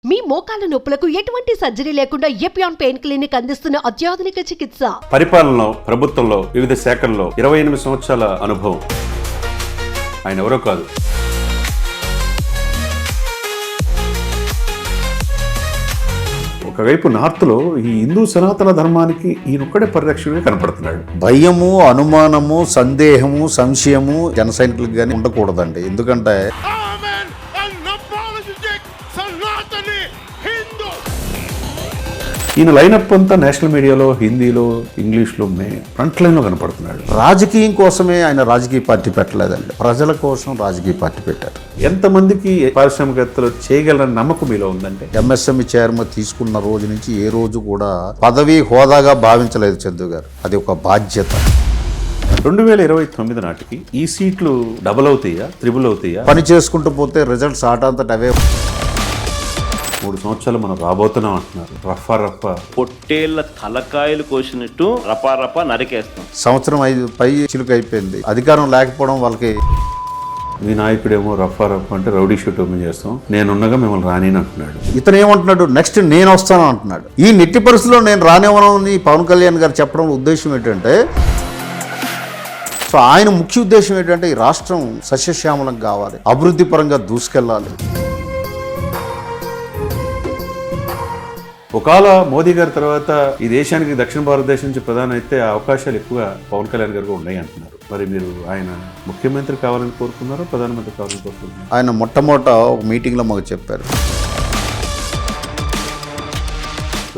మీ మోకాల నొప్పులకు ఎటువంటి సర్జరీ లేకుండా ఎపియాన్ పెయిన్ క్లినిక్ అందిస్తున్న అత్యాధునిక చికిత్స. పరిపాలనలో, ప్రభుత్వంలో, వివిధ శాఖల్లో 28 సంవత్సరాల అనుభవం. ఆయన ఎవరో కాదు, ఒకవైపు నార్త్లో ఈ హిందూ సనాతన ధర్మానికి ఈయనొక్కడే పరిరక్షణగా కనపడుతున్నాడు. భయము, అనుమానము, సందేహము, సంశయము జన సైనికులకు కానీ ఉండకూడదండి. ఎందుకంటే ఈయన లైనప్ అంతా నేషనల్ మీడియాలో, హిందీలో, ఇంగ్లీష్లో ఫ్రంట్ లైన్లో కనపడుతున్నాడు. రాజకీయం కోసమే ఆయన రాజకీయ పార్టీ పెట్టలేదండి, ప్రజల కోసం రాజకీయ పార్టీ పెట్టారు. ఎంతమందికి పారిశ్రామికవేత్తలు చేయగలరని నమ్మకం మీలో ఉందంటే? ఎంఎస్ఎంఈ చైర్మన్ తీసుకున్న రోజు నుంచి ఏ రోజు కూడా పదవి హోదాగా భావించలేదు చందు గారు. అది ఒక బాధ్యత. 2029 నాటికి ఈ సీట్లు డబుల్ అవుతాయా, త్రిబుల్ అవుతాయా? పని చేసుకుంటూ పోతే రిజల్ట్స్ ఆటంతట అవే. 3 సంవత్సరాలు మనం రాబోతున్నాం అంటున్నారు. రఫా పొట్టేళ్ల తలకాయలు కోసినట్టు రపా నరికేస్తాం. సంవత్సరం 5 పై చిలుక అయిపోయింది. అధికారం లేకపోవడం వాళ్ళకి. మీ నాయకుడేమో రఫా అంటే రౌడీ షూట్ ఓపెన్ చేస్తాం, నేనున్నగా మిమ్మల్ని రాని అంటున్నాడు. ఇతను ఏమంటున్నాడు, నెక్స్ట్ నేను వస్తాను అంటున్నాడు. ఈ నెట్టి పరిస్థితుల్లో నేను రానివ్వనని పవన్ కళ్యాణ్ గారు చెప్పడం ఉద్దేశం ఏంటంటే, సో ఆయన ముఖ్య ఉద్దేశం ఏంటంటే ఈ రాష్ట్రం సస్యశ్యామలం కావాలి, అభివృద్ధి పరంగా దూసుకెళ్ళాలి. ఒకవేళ మోదీ గారి తర్వాత ఈ దేశానికి దక్షిణ భారతదేశం నుంచి ప్రధాని అయితే అవకాశాలు ఎక్కువ పవన్ కళ్యాణ్ గారికి ఉన్నాయి అంటున్నారు. మరి మీరు ఆయన ముఖ్యమంత్రి కావాలని కోరుకున్నారో, ప్రధానమంత్రి కావాలని కోరుకుంటున్నారు? ఆయన మొట్టమొదట ఒక మీటింగ్లో మాకు చెప్పారు.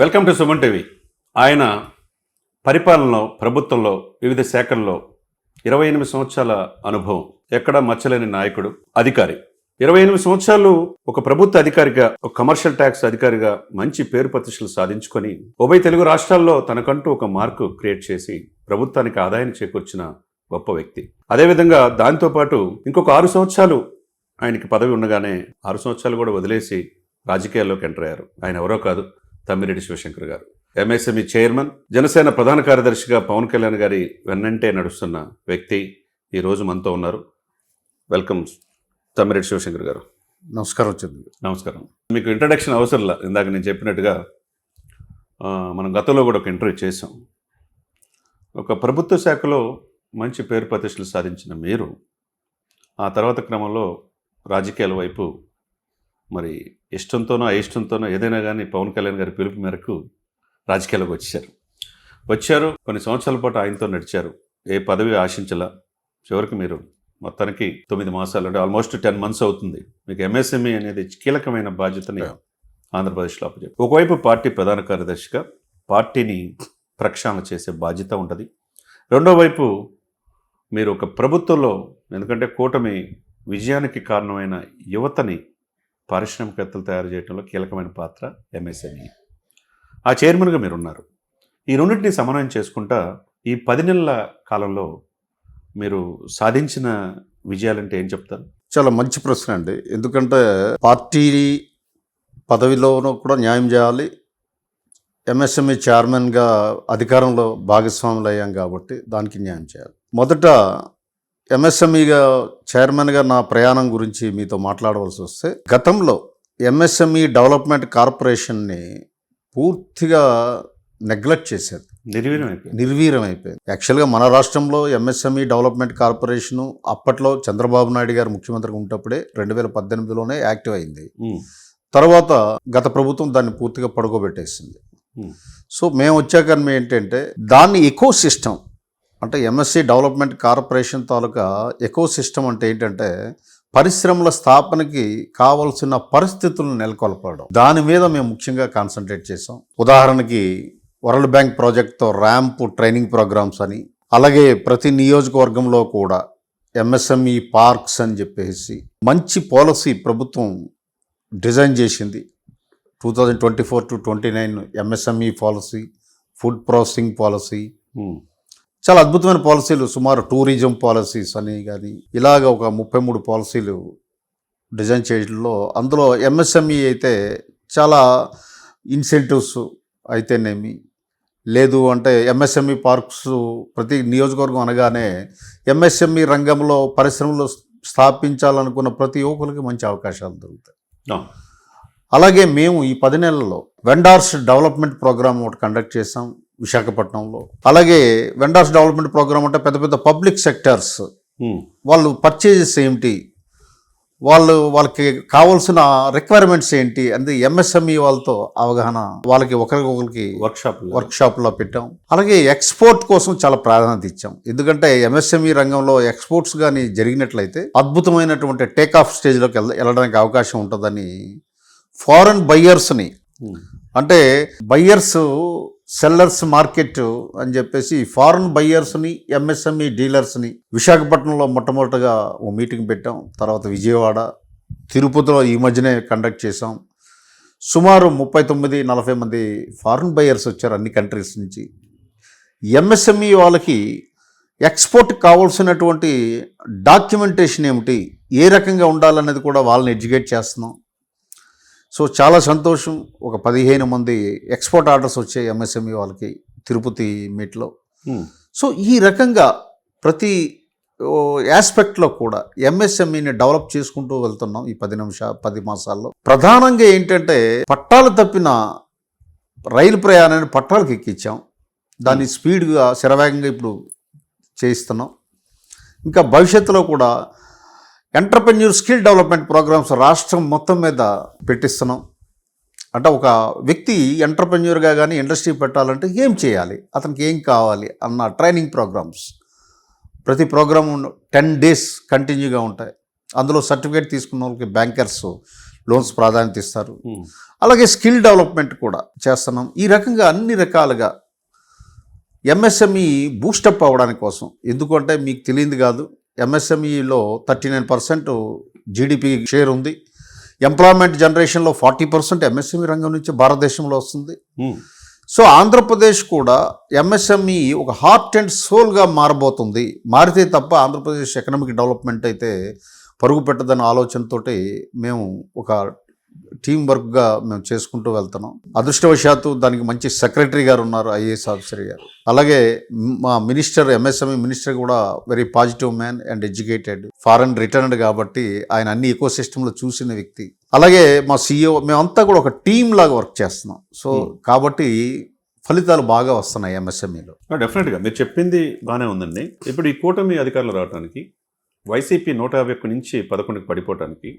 Welcome to Suman TV. ఆయన పరిపాలనలో, ప్రభుత్వంలో, వివిధ శాఖల్లో 28 సంవత్సరాల అనుభవం, ఎక్కడా మచ్చలేని నాయకుడు, అధికారి. 28 సంవత్సరాలు ఒక ప్రభుత్వ అధికారిగా, ఒక కమర్షియల్ ట్యాక్స్ అధికారిగా మంచి పేరు ప్రతిష్టలు సాధించుకొని ఉభయ తెలుగు రాష్ట్రాల్లో తనకంటూ ఒక మార్కు క్రియేట్ చేసి ప్రభుత్వానికి ఆదాయాన్ని చేకూర్చిన గొప్ప వ్యక్తి. అదేవిధంగా దాంతోపాటు ఇంకొక 6 సంవత్సరాలు ఆయనకి పదవి ఉండగానే 6 సంవత్సరాలు కూడా వదిలేసి రాజకీయాల్లోకి ఎంటర్ అయ్యారు. ఆయన ఎవరో కాదు, తమ్మిరెడ్డి శివశంకర్ గారు. ఎంఎస్ఎంఈ చైర్మన్, జనసేన ప్రధాన కార్యదర్శిగా పవన్ కళ్యాణ్ గారి వెన్నంటే నడుస్తున్న వ్యక్తి ఈరోజు మనతో ఉన్నారు. వెల్కమ్ తమ్మిరెడ్డి శివశంకర్ గారు. నమస్కారం చంద్ర. నమస్కారం. మీకు ఇంట్రడక్షన్ అవసరంలా, ఇందాక నేను చెప్పినట్టుగా మనం గతంలో కూడా ఒక ఇంటర్వ్యూ చేసాం. ఒక ప్రభుత్వ శాఖలో మంచి పేరు ప్రతిష్టలు సాధించిన మీరు ఆ తర్వాత క్రమంలో రాజకీయాల వైపు మరి ఇష్టంతోనో అయిష్టంతోనో ఏదైనా కానీ పవన్ కళ్యాణ్ గారి పిలుపు మేరకు రాజకీయాలకు వచ్చారు. కొన్ని సంవత్సరాల పాటు ఆయనతో నడిచారు. ఏ పదవి ఆశించలా. చివరికి మీరు మొత్తానికి 9 మాసాలు, అంటే ఆల్మోస్ట్ 10 months అవుతుంది, మీకు ఎంఎస్ఎంఈ అనేది కీలకమైన బాధ్యతని ఆంధ్రప్రదేశ్లో అప్పచెప్పారు. ఒకవైపు పార్టీ ప్రధాన కార్యదర్శిగా పార్టీని ప్రక్షాళన చేసే బాధ్యత ఉంటుంది. రెండో వైపు మీరు ఒక ప్రభుత్వంలో, ఎందుకంటే కూటమి విజయానికి కారణమైన యువతని పారిశ్రామికవేత్తలు తయారు చేయడంలో కీలకమైన పాత్ర ఎంఎస్ఎంఈ. ఆ చైర్మన్గా మీరున్నారు. ఈ రెండింటిని సమన్వయం చేసుకుంటా ఈ 10 నెలల కాలంలో మీరు సాధించిన విజయాలంటే ఏం చెప్తారు? చాలా మంచి ప్రశ్న అండి. ఎందుకంటే పార్టీ పదవిలోనూ కూడా న్యాయం చేయాలి. ఎంఎస్ఎంఈ చైర్మన్గా అధికారంలో భాగస్వాములు అయ్యాం కాబట్టి దానికి న్యాయం చేయాలి. మొదట ఎంఎస్ఎంఈగా చైర్మన్గా నా ప్రయాణం గురించి మీతో మాట్లాడవలసి వస్తే, గతంలో ఎంఎస్ఎంఈ డెవలప్మెంట్ కార్పొరేషన్ని పూర్తిగా నెగ్లెక్ట్ చేసేది, నిర్వీర్యం అయిపోయింది. యాక్చువల్గా మన రాష్ట్రంలో ఎంఎస్ఎంఈ డెవలప్మెంట్ కార్పొరేషను అప్పట్లో చంద్రబాబు నాయుడు గారు ముఖ్యమంత్రిగా ఉన్నప్పుడే 2018లోనే యాక్టివ్ అయింది. తర్వాత గత ప్రభుత్వం దాన్ని పూర్తిగా పడుకోబెట్టేసింది. సో మేము వచ్చాక ఏంటంటే దాన్ని ఎకో సిస్టమ్, అంటే ఎంఎస్సి డెవలప్మెంట్ కార్పొరేషన్ తాలూకా ఎకో సిస్టమ్ అంటే ఏంటంటే పరిశ్రమల స్థాపనకి కావలసిన పరిస్థితులను నెలకొల్పడం. దాని మీద మేము ముఖ్యంగా కాన్సన్ట్రేట్ చేసాం. ఉదాహరణకి వరల్డ్ బ్యాంక్ ప్రాజెక్ట్తో ర్యాంప్ ట్రైనింగ్ ప్రోగ్రామ్స్ అని, అలాగే ప్రతి నియోజకవర్గంలో కూడా ఎంఎస్ఎంఈ పార్క్స్ అని చెప్పేసి మంచి పాలసీ ప్రభుత్వం డిజైన్ చేసింది. 2024 to 29 MSME policy, food processing policy, చాలా అద్భుతమైన పాలసీలు, సుమారు టూరిజం పాలసీస్ అని కానీ ఇలాగ ఒక 33 పాలసీలు డిజైన్ చేయడంలో, అందులో ఎంఎస్ఎంఈ అయితే చాలా ఇన్సెంటివ్స్ అయితేనేమి, లేదు అంటే ఎంఎస్ఎంఈ పార్క్స్ ప్రతి నియోజకవర్గం అనగానే ఎంఎస్ఎంఈ రంగంలో పరిశ్రమలు స్థాపించాలనుకున్న ప్రతి యువకులకి మంచి అవకాశాలు దొరుకుతాయి. అలాగే మేము ఈ 10 నెలల్లో వెండార్స్ డెవలప్మెంట్ ప్రోగ్రామ్ ఒకటి కండక్ట్ చేసాం విశాఖపట్నంలో. అలాగే వెండార్స్ డెవలప్మెంట్ ప్రోగ్రామ్ అంటే పెద్ద పెద్ద పబ్లిక్ సెక్టర్స్ వాళ్ళు పర్చేజెస్ ఏమిటి, వాళ్ళకి కావాల్సిన రిక్వైర్మెంట్స్ ఏంటి అంటే ఎంఎస్ఎంఈ వాళ్ళతో అవగాహన, వాళ్ళకి ఒకరికొకరికి వర్క్షాప్లో పెట్టాం. అలాగే ఎక్స్పోర్ట్ కోసం చాలా ప్రాధాన్యత ఇచ్చాం. ఎందుకంటే ఎంఎస్ఎంఈ రంగంలో ఎక్స్పోర్ట్స్ కానీ జరిగినట్లయితే అద్భుతమైనటువంటి టేక్ ఆఫ్ స్టేజ్లోకి వెళ్ళడానికి అవకాశం ఉంటుందని ఫారెన్ బయ్యర్స్ని, అంటే బయ్యర్స్ సెల్లర్స్ మార్కెట్ అని చెప్పేసి ఫారెన్ బయ్యర్స్ని ఎంఎస్ఎంఈ డీలర్స్ని విశాఖపట్నంలో మొట్టమొదటిగా ఓ మీటింగ్ పెట్టాం. తర్వాత విజయవాడ, తిరుపతిలో ఈ మధ్యనే కండక్ట్ చేసాం. సుమారు 39-40 మంది ఫారెన్ బయ్యర్స్ వచ్చారు అన్ని కంట్రీస్ నుంచి. ఎంఎస్ఎంఈ వాళ్ళకి ఎక్స్పోర్ట్ కావాల్సినటువంటి డాక్యుమెంటేషన్ ఏమిటి, ఏ రకంగా ఉండాలనేది కూడా వాళ్ళని ఎడ్యుకేట్ చేస్తున్నాం. సో చాలా సంతోషం. ఒక 15 మంది ఎక్స్పోర్ట్ ఆర్డర్స్ వచ్చాయి ఎంఎస్ఎంఈ వాళ్ళకి తిరుపతి మీట్లో. సో ఈ రకంగా ప్రతి ఆస్పెక్ట్లో కూడా ఎంఎస్ఎంఈని డెవలప్ చేసుకుంటూ వెళ్తున్నాం ఈ 10 మాసాల్లో. ప్రధానంగా ఏంటంటే పట్టాలు తప్పిన రైలు ప్రయాణాన్ని పట్టాలకు ఎక్కించాం. దాన్ని స్పీడ్గా శరవేగంగా ఇప్పుడు చేయిస్తున్నాం. ఇంకా భవిష్యత్తులో కూడా ఎంటర్ప్రెన్యూర్ స్కిల్ డెవలప్మెంట్ ప్రోగ్రామ్స్ రాష్ట్రం మొత్తం మీద పెట్టిస్తున్నాం. అంటే ఒక వ్యక్తి ఎంటర్ప్రెన్యూర్గా కానీ ఇండస్ట్రీ పెట్టాలంటే ఏం చేయాలి, అతనికి ఏం కావాలి అన్న ట్రైనింగ్ ప్రోగ్రామ్స్ ప్రతి ప్రోగ్రాము 10 days కంటిన్యూగా ఉంటాయి. అందులో సర్టిఫికేట్ తీసుకున్న వాళ్ళకి బ్యాంకర్స్ లోన్స్ ప్రాధాన్యత ఇస్తారు. అలాగే స్కిల్ డెవలప్మెంట్ కూడా చేస్తున్నాం. ఈ రకంగా అన్ని రకాలుగా ఎంఎస్ఎంఈ బూస్టప్ అవ్వడానికి కోసం. ఎందుకంటే మీకు తెలియదు కాదు, ఎంఎస్ఎంఈలో 39% జీడిపి షేర్ ఉంది. ఎంప్లాయ్మెంట్ జనరేషన్లో 40% ఎంఎస్ఎంఈ రంగం నుంచి భారతదేశంలో వస్తుంది. సో ఆంధ్రప్రదేశ్ కూడా ఎంఎస్ఎంఈ ఒక హార్ట్ అండ్ సోల్గా మారబోతుంది. మారితే తప్ప ఆంధ్రప్రదేశ్ ఎకనామిక్ డెవలప్మెంట్ అయితే పరుగు పెట్టదన్న ఆలోచనతోటి మేము ఒక టీం వర్క్గా మేము చేసుకుంటూ వెళ్తున్నాం. అదృష్టవశాత్తు దానికి మంచి సెక్రటరీ గారు ఉన్నారు, ఐఏఎస్ ఆఫీసర్ గారు. అలాగే మా మినిస్టర్, ఎంఎస్ఎంఈ మినిస్టర్ కూడా very positive man and educated, foreign returned కాబట్టి ఆయన అన్ని ఎకో సిస్టంలో చూసిన వ్యక్తి. అలాగే మా CEO, మేమంతా కూడా ఒక టీం లాగా వర్క్ చేస్తున్నాం. సో కాబట్టి ఫలితాలు బాగా వస్తున్నాయి ఎంఎస్ఎంఈలో. డెఫినెట్గా మీరు చెప్పింది బాగానే ఉందండి. ఇప్పుడు ఈ కూటమి అధికారులు రావడానికి, వైసీపీ 151 నుంచి 11కి పడిపోవడానికి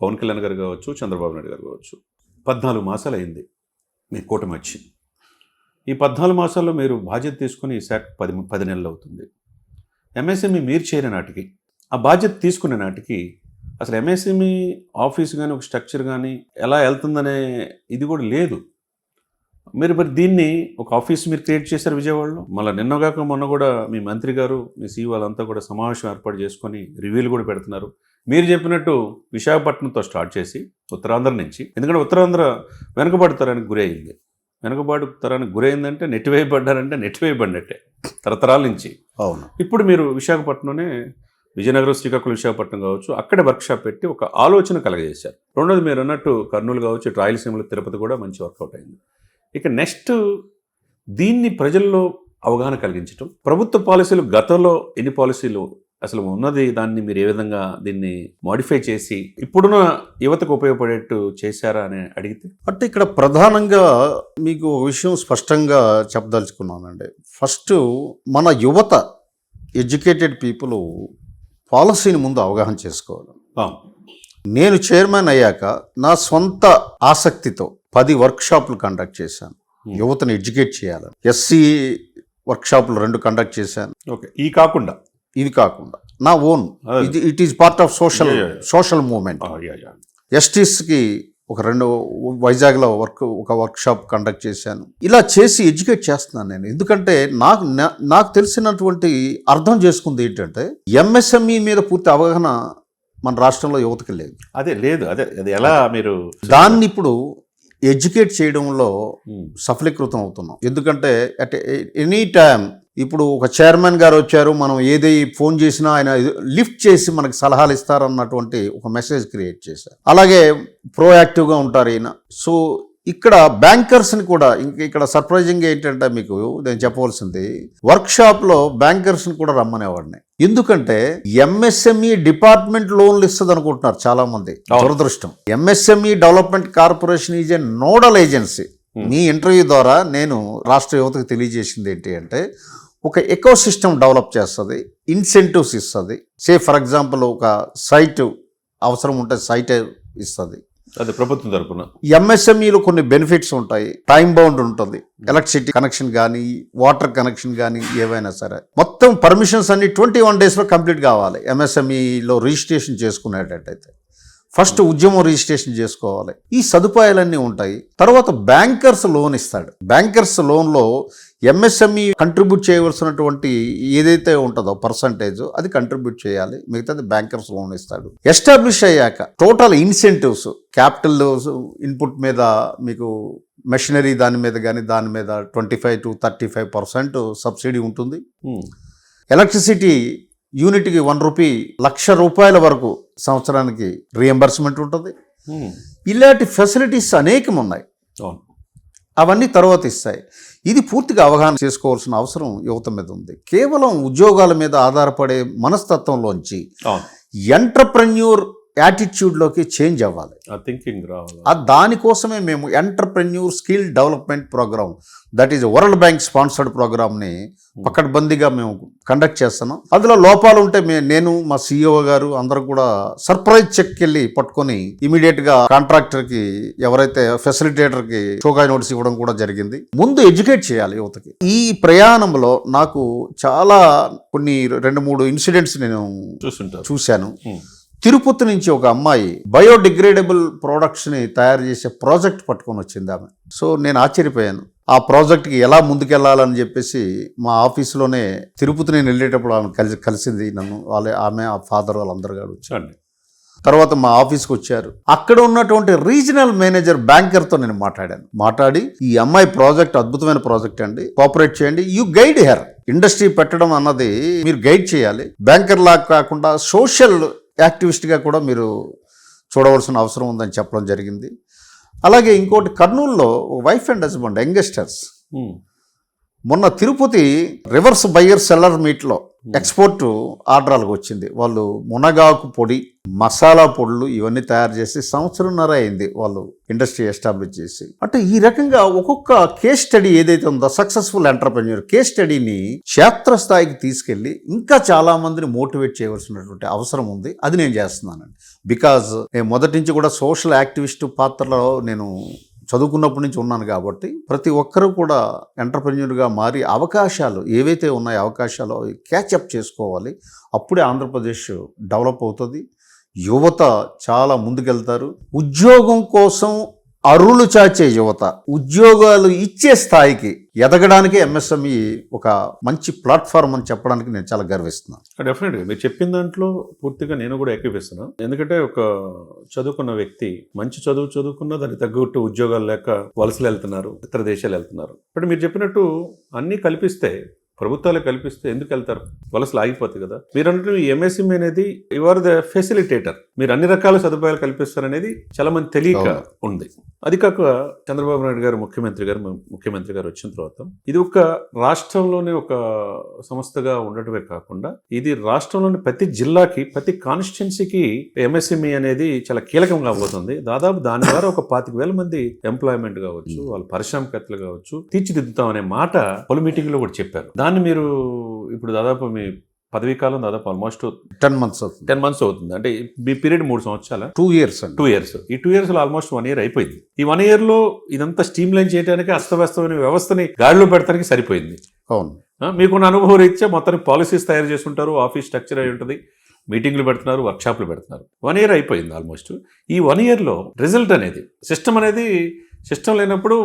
పవన్ కళ్యాణ్ గారు కావచ్చు, చంద్రబాబు నాయుడు గారు కావచ్చు, 14 మాసాలు అయింది మీ కూటమి వచ్చి. ఈ 14 మాసాల్లో మీరు బాధ్యత తీసుకుని శాఖ 10 నెలలు అవుతుంది. ఎంఎస్ఎంఈ మీరు చేరిన నాటికి, ఆ బాధ్యత తీసుకునే నాటికి అసలు ఎంఎస్ఎంఈ ఆఫీస్ కానీ ఒక స్ట్రక్చర్ కానీ ఎలా వెళ్తుందనే ఇది కూడా లేదు. మీరు మరి దీన్ని ఒక ఆఫీస్ మీరు క్రియేట్ చేశారు విజయవాడలో. మళ్ళీ నిన్నగాక మొన్న కూడా మీ మంత్రి గారు, మీ CEO వాళ్ళంతా కూడా సమావేశం ఏర్పాటు చేసుకొని రివ్యూలు కూడా పెడుతున్నారు. మీరు చెప్పినట్టు విశాఖపట్నంతో స్టార్ట్ చేసి ఉత్తరాంధ్ర నుంచి, ఎందుకంటే ఉత్తరాంధ్ర వెనుకబడతారానికి గురైంది. వెనుకబడతారానికి గురైందంటే నెట్టివేయబడ్డారంటే నెట్టివేయబడినట్టే తరతరాల నుంచి. అవును. ఇప్పుడు మీరు విశాఖపట్నంలోనే విజయనగరం, శ్రీకాకుళం, విశాఖపట్నం కావచ్చు, అక్కడే వర్క్షాప్ పెట్టి ఒక ఆలోచన కలగజేశారు. రెండోది మీరు అన్నట్టు కర్నూలు కావచ్చు, రాయలసీమలో తిరుపతి కూడా మంచి వర్కౌట్ అయింది. ఇక నెక్స్ట్ దీన్ని ప్రజల్లో అవగాహన కలిగించడం, ప్రభుత్వ పాలసీలు గతంలో ఎన్ని పాలసీలు అసలు ఉన్నది, దాన్ని మీరు ఏ విధంగా దీన్ని మాడిఫై చేసి ఇప్పుడున్న యువతకు ఉపయోగపడేట్టు చేశారా అని అడిగితే, అంటే ఇక్కడ ప్రధానంగా మీకు ఒక విషయం స్పష్టంగా చెప్పదలుచుకున్నానండి. ఫస్ట్ మన యువత, ఎడ్యుకేటెడ్ పీపుల్ పాలసీని ముందు అవగాహన చేసుకోవాలి. నేను చైర్మన్ అయ్యాక నా సొంత ఆసక్తితో 10 వర్క్షాపులు కండక్ట్ చేశాను. యువతను ఎడ్యుకేట్ చేయాలని. ఎస్సీ వర్క్షాపులు 2 కండక్ట్ చేశాను. ఓకే, ఇవి కాకుండా నా own, it is part of social movement. ఎస్టీస్కి ఒక 2 వైజాగ్లో ఒక వర్క్షాప్ కండక్ట్ చేశాను. ఇలా చేసి ఎడ్యుకేట్ చేస్తున్నాను నేను. ఎందుకంటే నాకు తెలిసినటువంటి అర్థం చేసుకుంది ఏంటంటే ఎంఎస్ఎంఈ మీద పూర్తి అవగాహన మన రాష్ట్రంలో యువతకి లేదు. అదే ఎలా మీరు దాన్ని ఇప్పుడు ఎడ్యుకేట్ చేయడంలో సఫలీకృతం అవుతున్నాం. ఎందుకంటే అట్ ఎనీ టైం ఇప్పుడు ఒక చైర్మన్ గారు వచ్చారు, మనం ఏది ఫోన్ చేసినా ఆయన లిఫ్ట్ చేసి మనకి సలహాలు ఇస్తారన్నటువంటి ఒక మెసేజ్ క్రియేట్ చేశారు. అలాగే ప్రోయాక్టివ్గా ఉంటారు ఈయన. సో ఇక్కడ బ్యాంకర్స్ని కూడా ఇక్కడ సర్ప్రైజింగ్ ఏంటంటే మీకు నేను చెప్పవలసింది వర్క్షాప్లో బ్యాంకర్స్ని కూడా రమ్మనేవాడిని. ఎందుకంటే ఎంఎస్ఎంఈ డిపార్ట్మెంట్ లోన్లు ఇస్తుంది అనుకుంటున్నారు చాలా మంది. దురదృష్టం. MSME development corporation is a nodal agency. Me interview ద్వారా నేను రాష్ట్ర యువతకు తెలియజేసింది ఏంటి అంటే ఒక ఎకో సిస్టమ్ డెవలప్ చేస్తుంది, ఇన్సెంటివ్స్ ఇస్తుంది. ఫర్ ఎగ్జాంపుల్ ఒక సైట్ అవసరం ఉంటే సైట్ ఇస్తుంది, అది ప్రభుత్వం తరపున. ఎంఎస్ఎంఈలో కొన్ని బెనిఫిట్స్ ఉంటాయి, టైం బౌండ్ ఉంటుంది, ఎలక్ట్రిసిటీ కనెక్షన్ కానీ వాటర్ కనెక్షన్ కానీ ఏవైనా సరే మొత్తం పర్మిషన్స్ అన్ని 21 daysలో కంప్లీట్ కావాలి. ఎంఎస్ఎంఈలో రిజిస్ట్రేషన్ చేసుకునేటట్టయితే ఫస్ట్ ఉద్యమం రిజిస్ట్రేషన్ చేసుకోవాలి. ఈ సదుపాయాలన్నీ ఉంటాయి. తర్వాత బ్యాంకర్స్ లోన్ ఇస్తాడు. బ్యాంకర్స్ లోన్లో ఎంఎస్ఎంఈ కంట్రిబ్యూట్ చేయవలసినటువంటి ఏదైతే ఉంటుందో పర్సంటేజ్ అది కంట్రిబ్యూట్ చేయాలి, మిగతాది బ్యాంకర్స్ లోన్ ఇస్తాడు. ఎస్టాబ్లిష్ అయ్యాక టోటల్ ఇన్సెంటివ్స్, క్యాపిటల్ ఇన్పుట్ మీద మీకు మెషినరీ దాని మీద కానీ దాని మీద 25 to 35% సబ్సిడీ ఉంటుంది. ఎలక్ట్రిసిటీ యూనిట్కి 1 రూపీ, ₹1,00,000 వరకు సంవత్సరానికి రీఎంబర్స్మెంట్ ఉంటుంది. ఇలాంటి ఫెసిలిటీస్ అనేకం ఉన్నాయి. అవన్నీ తర్వాత ఇస్తాయి. ఇది పూర్తిగా అవగాహన చేసుకోవాల్సిన అవసరం యువత మీద ఉంది. కేవలం ఉద్యోగాల మీద ఆధారపడే మనస్తత్వంలోంచి ఎంటర్ప్రెన్యూర్ యాటిట్యూడ్లోకి చేంజ్ అవ్వాలి, థింకింగ్ రావాలి. దానికోసమే మేము entrepreneur skill development programme, that is world bank sponsored ప్రోగ్రామ్ని పకడ్బందీగా మేము కండక్ట్ చేస్తున్నాం. అందులో లోపాలు ఉంటే నేను మా CEO గారు అందరూ కూడా సర్ప్రైజ్ చెక్ వెళ్ళి పట్టుకొని ఇమీడియట్గా కాంట్రాక్టర్కి ఎవరైతే ఫెసిలిటేటర్కి షోకాయ్ నోటీస్ ఇవ్వడం కూడా జరిగింది. ముందు ఎడ్యుకేట్ చేయాలి యువతకి. ఈ ప్రయాణంలో నాకు చాలా కొన్ని 2-3 ఇన్సిడెంట్స్ నేను చూశాను. తిరుపతి నుంచి ఒక అమ్మాయి బయోడిగ్రేడబుల్ ప్రోడక్ట్స్ని తయారు చేసే ప్రాజెక్ట్ పట్టుకొని వచ్చింది ఆమె. సో నేను ఆశ్చర్యపోయాను. ఆ ప్రాజెక్ట్కి ఎలా ముందుకెళ్లాలని చెప్పేసి మా ఆఫీసులోనే తిరుపతి నేను వెళ్ళేటప్పుడు ఆమె కలిసింది నన్ను. ఆమె ఆ ఫాదర్ వాళ్ళందరూ కూడా వచ్చారు. తర్వాత మా ఆఫీస్కి వచ్చారు. అక్కడ ఉన్నటువంటి రీజనల్ మేనేజర్ బ్యాంకర్తో నేను మాట్లాడి ఈ అమ్మాయి ప్రాజెక్ట్ అద్భుతమైన ప్రాజెక్ట్ అండి, కోఆపరేట్ చేయండి, యూ గైడ్ హెర్. ఇండస్ట్రీ పెట్టడం అన్నది మీరు గైడ్ చేయాలి, బ్యాంకర్ లాగా కాకుండా సోషల్ యాక్టివిస్ట్గా కూడా మీరు చూడవలసిన అవసరం ఉందని చెప్పడం జరిగింది. అలాగే ఇంకోటి కర్నూలులో వైఫ్ అండ్ హస్బెండ్ యంగస్టర్స్ మొన్న తిరుపతి రివర్స్ బయ్యర్ సెల్లర్ మీట్లో ఎక్స్పోర్ట్ ఆర్డర్లకు వచ్చింది. వాళ్ళు మునగాకు పొడి, మసాలా పొడులు ఇవన్నీ తయారు చేసి 1.5 సంవత్సరం అయింది వాళ్ళు ఇండస్ట్రీ ఎస్టాబ్లిష్ చేసి. అంటే ఈ రకంగా ఒక్కొక్క కేస్ స్టడీ ఏదైతే ఉందో సక్సెస్ఫుల్ ఎంటర్ప్రెన్యూర్ కేస్ స్టడీని క్షేత్రస్థాయికి తీసుకెళ్ళి ఇంకా చాలా మందిని మోటివేట్ చేయవలసినటువంటి అవసరం ఉంది. అది నేను చేస్తున్నానండి. బికాజ్ నేను మొదటి నుంచి కూడా సోషల్ యాక్టివిస్ట్ పాత్రలో నేను చదువుకున్నప్పటి నుంచి ఉన్నాను కాబట్టి ప్రతి ఒక్కరూ కూడా ఎంటర్ప్రెన్యూర్గా మారి అవకాశాలు ఏవైతే ఉన్నాయో అవకాశాలు క్యాచప్ చేసుకోవాలి. అప్పుడే ఆంధ్రప్రదేశ్ డెవలప్ అవుతుంది, యువత చాలా ముందుకెళ్తారు. ఉద్యోగం కోసం అరులు చాచే యువత ఉద్యోగాలు ఇచ్చే స్థాయికి ఎదగడానికి ఎంఎస్ఎంఈ ఒక మంచి ప్లాట్ఫామ్ అని చెప్పడానికి నేను చాలా గర్విస్తున్నాను. డెఫినెట్గా మీరు చెప్పిన దాంట్లో పూర్తిగా నేను కూడా ఏకీపిస్తున్నాను. ఎందుకంటే ఒక చదువుకున్న వ్యక్తి మంచి చదువుకున్న దానికి తగ్గట్టు ఉద్యోగాలు లేక వలసలు వెళ్తున్నారు, ఇతర దేశాలు వెళ్తున్నారు. బట్ మీరు చెప్పినట్టు అన్నీ కల్పిస్తే, ప్రభుత్వాలు కల్పిస్తే ఎందుకు వెళ్తారు? వలసలు ఆగిపోతాయి కదా. మీరు అన్నట్టు ఎంఎస్ఎంఈ అనేది యువర్ ద ఫెసిలిటేటర్, మీరు అన్ని రకాల సదుపాయాలు కల్పిస్తారనేది చాలా మంది తెలియక ఉంది. అది కాక చంద్రబాబు నాయుడు గారు ముఖ్యమంత్రి గారు వచ్చిన తర్వాత ఇది ఒక రాష్ట్రంలోనే ఒక సంస్థగా ఉండటమే కాకుండా ఇది రాష్ట్రంలోని ప్రతి జిల్లాకి, ప్రతి కాన్స్టిట్యున్సీకి ఎంఎస్ఎంఈ అనేది చాలా కీలకంగా పోతుంది. దాదాపు దాని ద్వారా ఒక 25,000 మంది ఎంప్లాయ్మెంట్ కావచ్చు, వాళ్ళ పారిశ్రామికవేత్తలు కావచ్చు తీర్చిదిద్దుతాం అనే మాట పలు మీటింగ్లో కూడా చెప్పారు. దాన్ని మీరు ఇప్పుడు దాదాపు మీ పదవీ కాలం దాదాపు ఆల్మోస్ట్ 10 months అవుతుంది. అంటే మీ పీరియడ్ 3 సంవత్సరాలు, 2 years. ఈ 2 yearsలో ఆల్మోస్ట్ 1 year అయిపోయింది. ఈ 1 yearలో ఇదంతా స్ట్రీమ్ లైన్ చేయడానికి అస్తవ్యస్తమైన వ్యవస్థని గాడిలో పెడతానికి సరిపోయింది. అవును, మీకున్న అనుభవం రీత్యా మొత్తానికి పాలసీస్ తయారు చేసుకుంటారు, ఆఫీస్ స్ట్రక్చర్ అయి ఉంటుంది, మీటింగ్లు పెడుతున్నారు, వర్క్షాప్లు పెడుతున్నారు. 1 year అయిపోయింది ఆల్మోస్ట్. ఈ 1 yearలో రిజల్ట్ అనేది సిస్టమ్ లేనప్పుడు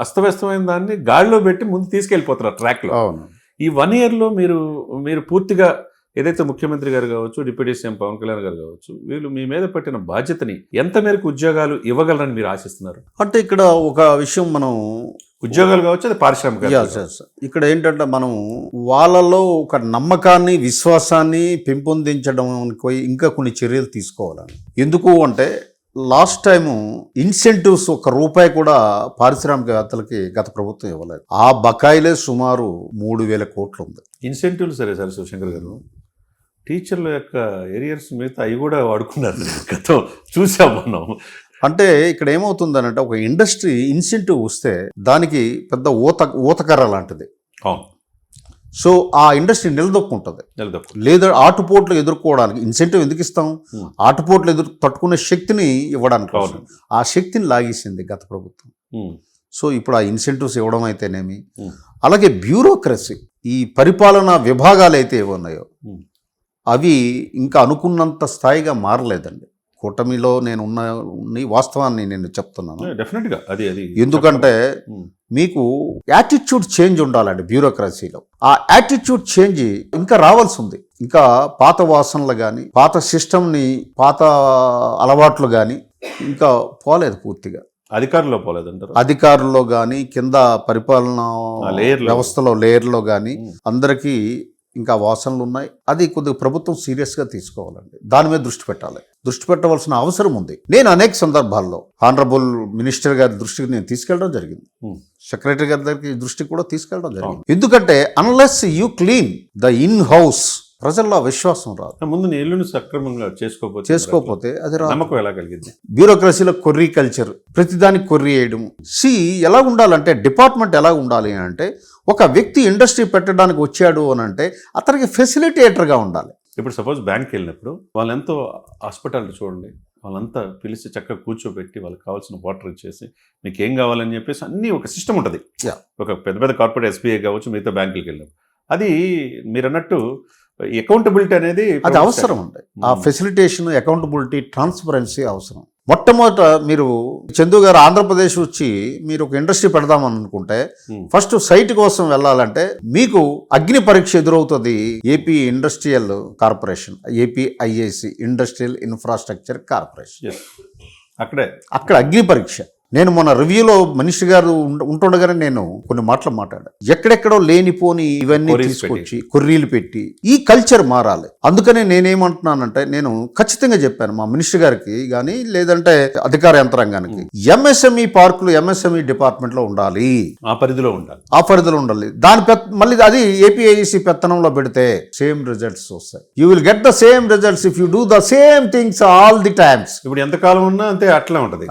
అస్తవ్యస్తమైన దాన్ని గాడిలో పెట్టి ముందు తీసుకెళ్ళిపోతున్నారు ట్రాక్లో. ఈ 1 yearలో మీరు పూర్తిగా ఏదైతే ముఖ్యమంత్రి గారు కావచ్చు, డిప్యూటీ సీఎం పవన్ కళ్యాణ్ గారు కావచ్చు, వీళ్ళు మీ మీద పట్టిన బాధ్యతని ఎంత మేరకు ఉద్యోగాలు ఇవ్వగలరని మీరు ఆశిస్తున్నారు? అంటే ఇక్కడ ఒక విషయం, మనం ఉద్యోగాలు కావచ్చు, అది పారిశ్రామిక, ఇక్కడ ఏంటంటే మనం వాళ్ళలో ఒక నమ్మకాన్ని, విశ్వాసాన్ని పెంపొందించడం ఇంకా కొన్ని చర్యలు తీసుకోవాలని. ఎందుకు అంటే లాస్ట్ టైము ఇన్సెంటివ్స్ ₹1 కూడా పారిశ్రామికవేత్తలకి గత ప్రభుత్వం ఇవ్వలేదు. ఆ బకాయిలే సుమారు 3,000 కోట్లు ఉంది. ఇన్సెంటివ్లు సరే సార్ శివశంకర్ గారు, టీచర్ల యొక్క ఏరియర్స్ మిగతా అవి కూడా వాడుకున్నారు గతం చూసాం మనం. అంటే ఇక్కడ ఏమవుతుందనంటే ఒక ఇండస్ట్రీ ఇన్సెంటివ్ వస్తే దానికి పెద్ద ఊతకర్ర లాంటిది. అవును, సో ఆ ఇండస్ట్రీ నిలదొక్కుంటుంది. నిలదొక్కు. లేదా ఆటుపోట్లు ఎదుర్కోవడానికి ఇన్సెంటివ్ ఎందుకు ఇస్తాం? ఆటుపోట్లు తట్టుకునే శక్తిని ఇవ్వడానికి కోసం. ఆ శక్తిని లాగేసింది గత ప్రభుత్వం. సో ఇప్పుడు ఆ ఇన్సెంటివ్స్ ఇవ్వడం అయితేనేమి, అలాగే బ్యూరోక్రసీ, ఈ పరిపాలనా విభాగాలు అయితే ఏమున్నాయో అవి ఇంకా అనుకున్నంత స్థాయిగా మారలేదండి. కూటమిలో నేను ఉన్న వాస్తవాన్ని నేను చెప్తున్నాను. డెఫినెట్గా అది ఎందుకంటే మీకు యాటిట్యూడ్ చేంజ్ ఉండాలండి బ్యూరోక్రసీలో. ఆ యాటిట్యూడ్ చేంజ్ ఇంకా రావాల్సి ఉంది. ఇంకా పాత వాసనలు కానీ, పాత సిస్టమ్ని, పాత అలవాట్లు కానీ ఇంకా పోలేదు పూర్తిగా. అధికారుల్లో పోలేదంటారు. అధికారుల్లో కానీ, కింద పరిపాలనా వ్యవస్థలో లేయర్లో కానీ అందరికీ ఇంకా వాసనలు ఉన్నాయి. అది కొద్దిగా ప్రభుత్వం సీరియస్గా తీసుకోవాలండి. దాని మీద దృష్టి పెట్టాలి. దృష్టి పెట్టవలసిన అవసరం ఉంది. నేను అనేక సందర్భాల్లో ఆనరబుల్ మినిస్టర్ గారి దృష్టికి నేను తీసుకెళ్ళడం జరిగింది. సెక్రటరీ గారి దగ్గరికి దృష్టికి కూడా తీసుకెళ్ళడం జరిగింది. ఎందుకంటే unless you clean the in house ప్రజల్లో విశ్వాసం రాదు. ముందు ఇల్లును సక్రమంగా చేసుకోకపోతే అది నమ్మకం ఎలా కలిగింది? బ్యూరోక్రసీలో కొర్రీ కల్చర్, ప్రతిదానికి కొర్రీ వేయడం. ఎలా ఉండాలంటే డిపార్ట్మెంట్ ఎలా ఉండాలి అంటే, ఒక వ్యక్తి ఇండస్ట్రీ పెట్టడానికి వచ్చాడు అని అంటే అతనికి ఫెసిలిటేటర్గా ఉండాలి. ఇప్పుడు సపోజ్ బ్యాంక్కి వెళ్ళినప్పుడు వాళ్ళు ఎంతో హాస్పిటాలిటీ చూడండి, వాళ్ళంతా పిలిచి చక్కగా కూర్చోబెట్టి వాళ్ళకి కావాల్సిన వాటర్ ఇచ్చేసి మీకు ఏం కావాలని చెప్పేసి అన్నీ ఒక సిస్టమ్ ఉంటుంది. ఒక పెద్ద పెద్ద కార్పొరేట్ SBI కావచ్చు, మిగతా బ్యాంకులకి వెళ్ళినప్పుడు అది మీరు అన్నట్టు అకౌంటబిలిటీ అనేది అది అవసరం ఉంటాయి. ఆ ఫెసిలిటేషన్, అకౌంటబిలిటీ, ట్రాన్స్పరెన్సీ అవసరం. మొట్టమొదట మీరు చందు గారు ఆంధ్రప్రదేశ్ వచ్చి మీరు ఒక ఇండస్ట్రీ పెడదామని అనుకుంటే ఫస్ట్ సైట్ కోసం వెళ్ళాలంటే మీకు అగ్ని పరీక్ష ఎదురవుతుంది. AP industrial corporation, APIIC, industrial infrastructure corporation. అక్కడ అగ్ని పరీక్ష. నేను మొన్న రివ్యూలో మినిస్టర్ గారు ఉంటుండగానే నేను కొన్ని మాటలు మాట్లాడాను. ఎక్కడెక్కడో లేనిపోని ఇవన్నీ తీసుకొచ్చి కొర్రీలు పెట్టి ఈ కల్చర్ మారాలి. అందుకనే నేనేమంటున్నానంటే, నేను ఖచ్చితంగా చెప్పాను మా మినిస్టర్ గారికి కానీ లేదంటే అధికార యంత్రాంగానికి, MSME పార్కులు MSME డిపార్ట్మెంట్ లో ఉండాలి, ఆ పరిధిలో ఉండాలి. మళ్ళీ అది APIIC పెత్తనంలో పెడితే సేమ్ రిజల్ట్స్ వస్తాయి. You will get the same results if you do the same things all the times. ఇప్పుడు ఎంతకాలం ఉన్నా అంతే అట్లా ఉంటుంది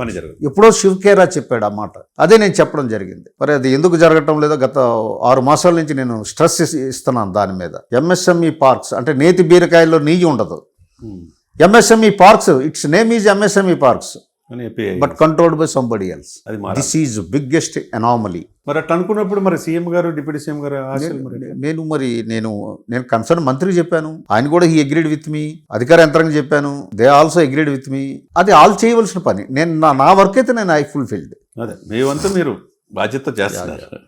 పని జరుగుతుంది. ఎప్పుడో శివకేరా చెప్పాడు ఆ మాట, అదే నేను చెప్పడం జరిగింది. మరి అది ఎందుకు జరగటం లేదో గత 6 మాసాల నుంచి నేను స్ట్రెస్ ఇస్తున్నాను దాని మీద. MSME పార్క్స్ అంటే నేతి బీరకాయల్లో నెయ్యి ఉండదు. MSME parks, its name is MSME parks, but controlled by somebody else. This is biggest anomaly. మరి అట్లా అనుకున్నప్పుడు మరి సీఎం గారు, డిప్యూటీ సీఎం గారు నేను కన్సర్న్ మంత్రికి చెప్పాను. ఆయన కూడా హీ అగ్రీడ్ విత్ మీ. అధికార యంత్రాంగం చెప్పాను, they also agreed with me. అది ఆల్ చేయవలసిన పని. నేను నా వర్క్ అయితే నేను ఐ ఫుల్ఫిల్డ్. అదే మేమంతా మీరు బాధ్యత చేస్తున్నారు.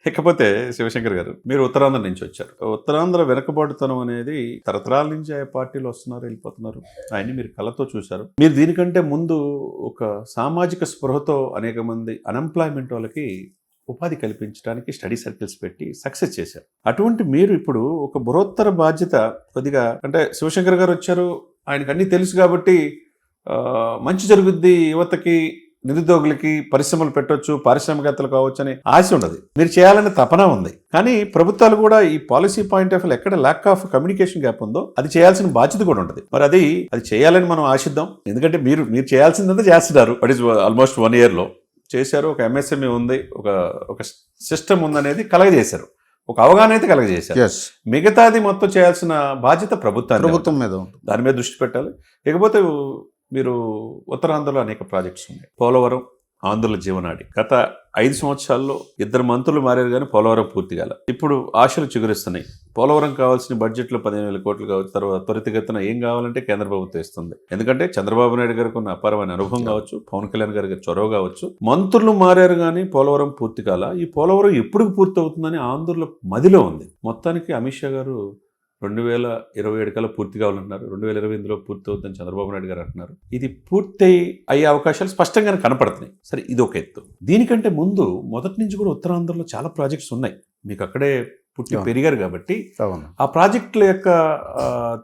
ఇకపోతే శివశంకర్ గారు, మీరు ఉత్తరాంధ్ర నుంచి వచ్చారు. ఉత్తరాంధ్ర వెనకబాటుతనం అనేది తరతరాల నుంచి ఆ పార్టీలు వస్తున్నారు, వెళ్ళిపోతున్నారు. ఆయన్ని మీరు కళ్ళతో చూశారు. మీరు దీనికంటే ముందు ఒక సామాజిక స్పృహతో అనేక మంది అన్ఎంప్లాయ్మెంట్ వాళ్ళకి ఉపాధి కల్పించడానికి స్టడీ సర్కిల్స్ పెట్టి సక్సెస్ చేశారు. అటువంటి మీరు ఇప్పుడు ఒక బృహత్తర బాధ్యత కొద్దిగా, అంటే శివశంకర్ గారు వచ్చారు, ఆయనకు అన్నీ తెలుసు కాబట్టి మంచి జరుగుద్ది, యువతకి, నిరుద్యోగులకి పరిశ్రమలు పెట్టవచ్చు, పారిశ్రామికవేత్తలు కావచ్చు అని ఆశ ఉండదు. మీరు చేయాలనే తపన ఉంది. కానీ ప్రభుత్వాలు కూడా ఈ పాలసీ పాయింట్ ఆఫ్ వ్యూ ఎక్కడ ల్యాక్ ఆఫ్ కమ్యూనికేషన్ గ్యాప్ ఉందో అది చేయాల్సిన బాధ్యత కూడా ఉంటుంది. మరి అది చేయాలని మనం ఆశిద్దాం. ఎందుకంటే మీరు చేయాల్సిందంతా చేస్తున్నారు. వాట్ ఈస్ ఆల్మోస్ట్ 1 yearలో చేశారు. ఒక MSME ఉంది, ఒక సిస్టమ్ ఉందనేది కలగజేశారు, ఒక అవగాహన అయితే కలగజేశారు. మిగతాది మొత్తం చేయాల్సిన బాధ్యత ప్రభుత్వం మీద, దాని మీద దృష్టి పెట్టాలి. ఇకపోతే మీరు ఉత్తరాంధ్రలో అనేక ప్రాజెక్ట్స్ ఉన్నాయి. పోలవరం ఆంధ్రుల జీవనాడి. గత 5 సంవత్సరాల్లో 2 మంత్రులు మారారు కానీ పోలవరం పూర్తి కాల. ఇప్పుడు ఆశలు చిగురిస్తున్నాయి. పోలవరం కావాల్సిన బడ్జెట్లో 15,000 కోట్లు కావచ్చు. తర్వాత త్వరితగతిన ఏం కావాలంటే కేంద్ర ప్రభుత్వం ఇస్తుంది. ఎందుకంటే చంద్రబాబు నాయుడు గారికి ఉన్న అపారమైన అనుభవం కావచ్చు, పవన్ కళ్యాణ్ గారికి చొరవ కావచ్చు. మంత్రులు మారారు కానీ పోలవరం పూర్తి కాల. ఈ పోలవరం ఎప్పుడు పూర్తి అవుతుందని ఆంధ్రుల మదిలో ఉంది. మొత్తానికి అమిత్ షా గారు 2027 కల్లా పూర్తి కావాలంటున్నారు. 2028లో పూర్తి అవుతుందని చంద్రబాబు నాయుడు గారు అంటున్నారు. ఇది పూర్తి అయ్యే అవకాశాలు స్పష్టంగానే కనపడుతున్నాయి. సరే, ఇది ఒక ఎత్తు. దీనికంటే ముందు మొదటి నుంచి కూడా ఉత్తరాంధ్రలో చాలా ప్రాజెక్ట్స్ ఉన్నాయి. మీకు అక్కడే పుట్టి అవును. పెరిగారు కాబట్టి అవును. ఆ ప్రాజెక్టుల యొక్క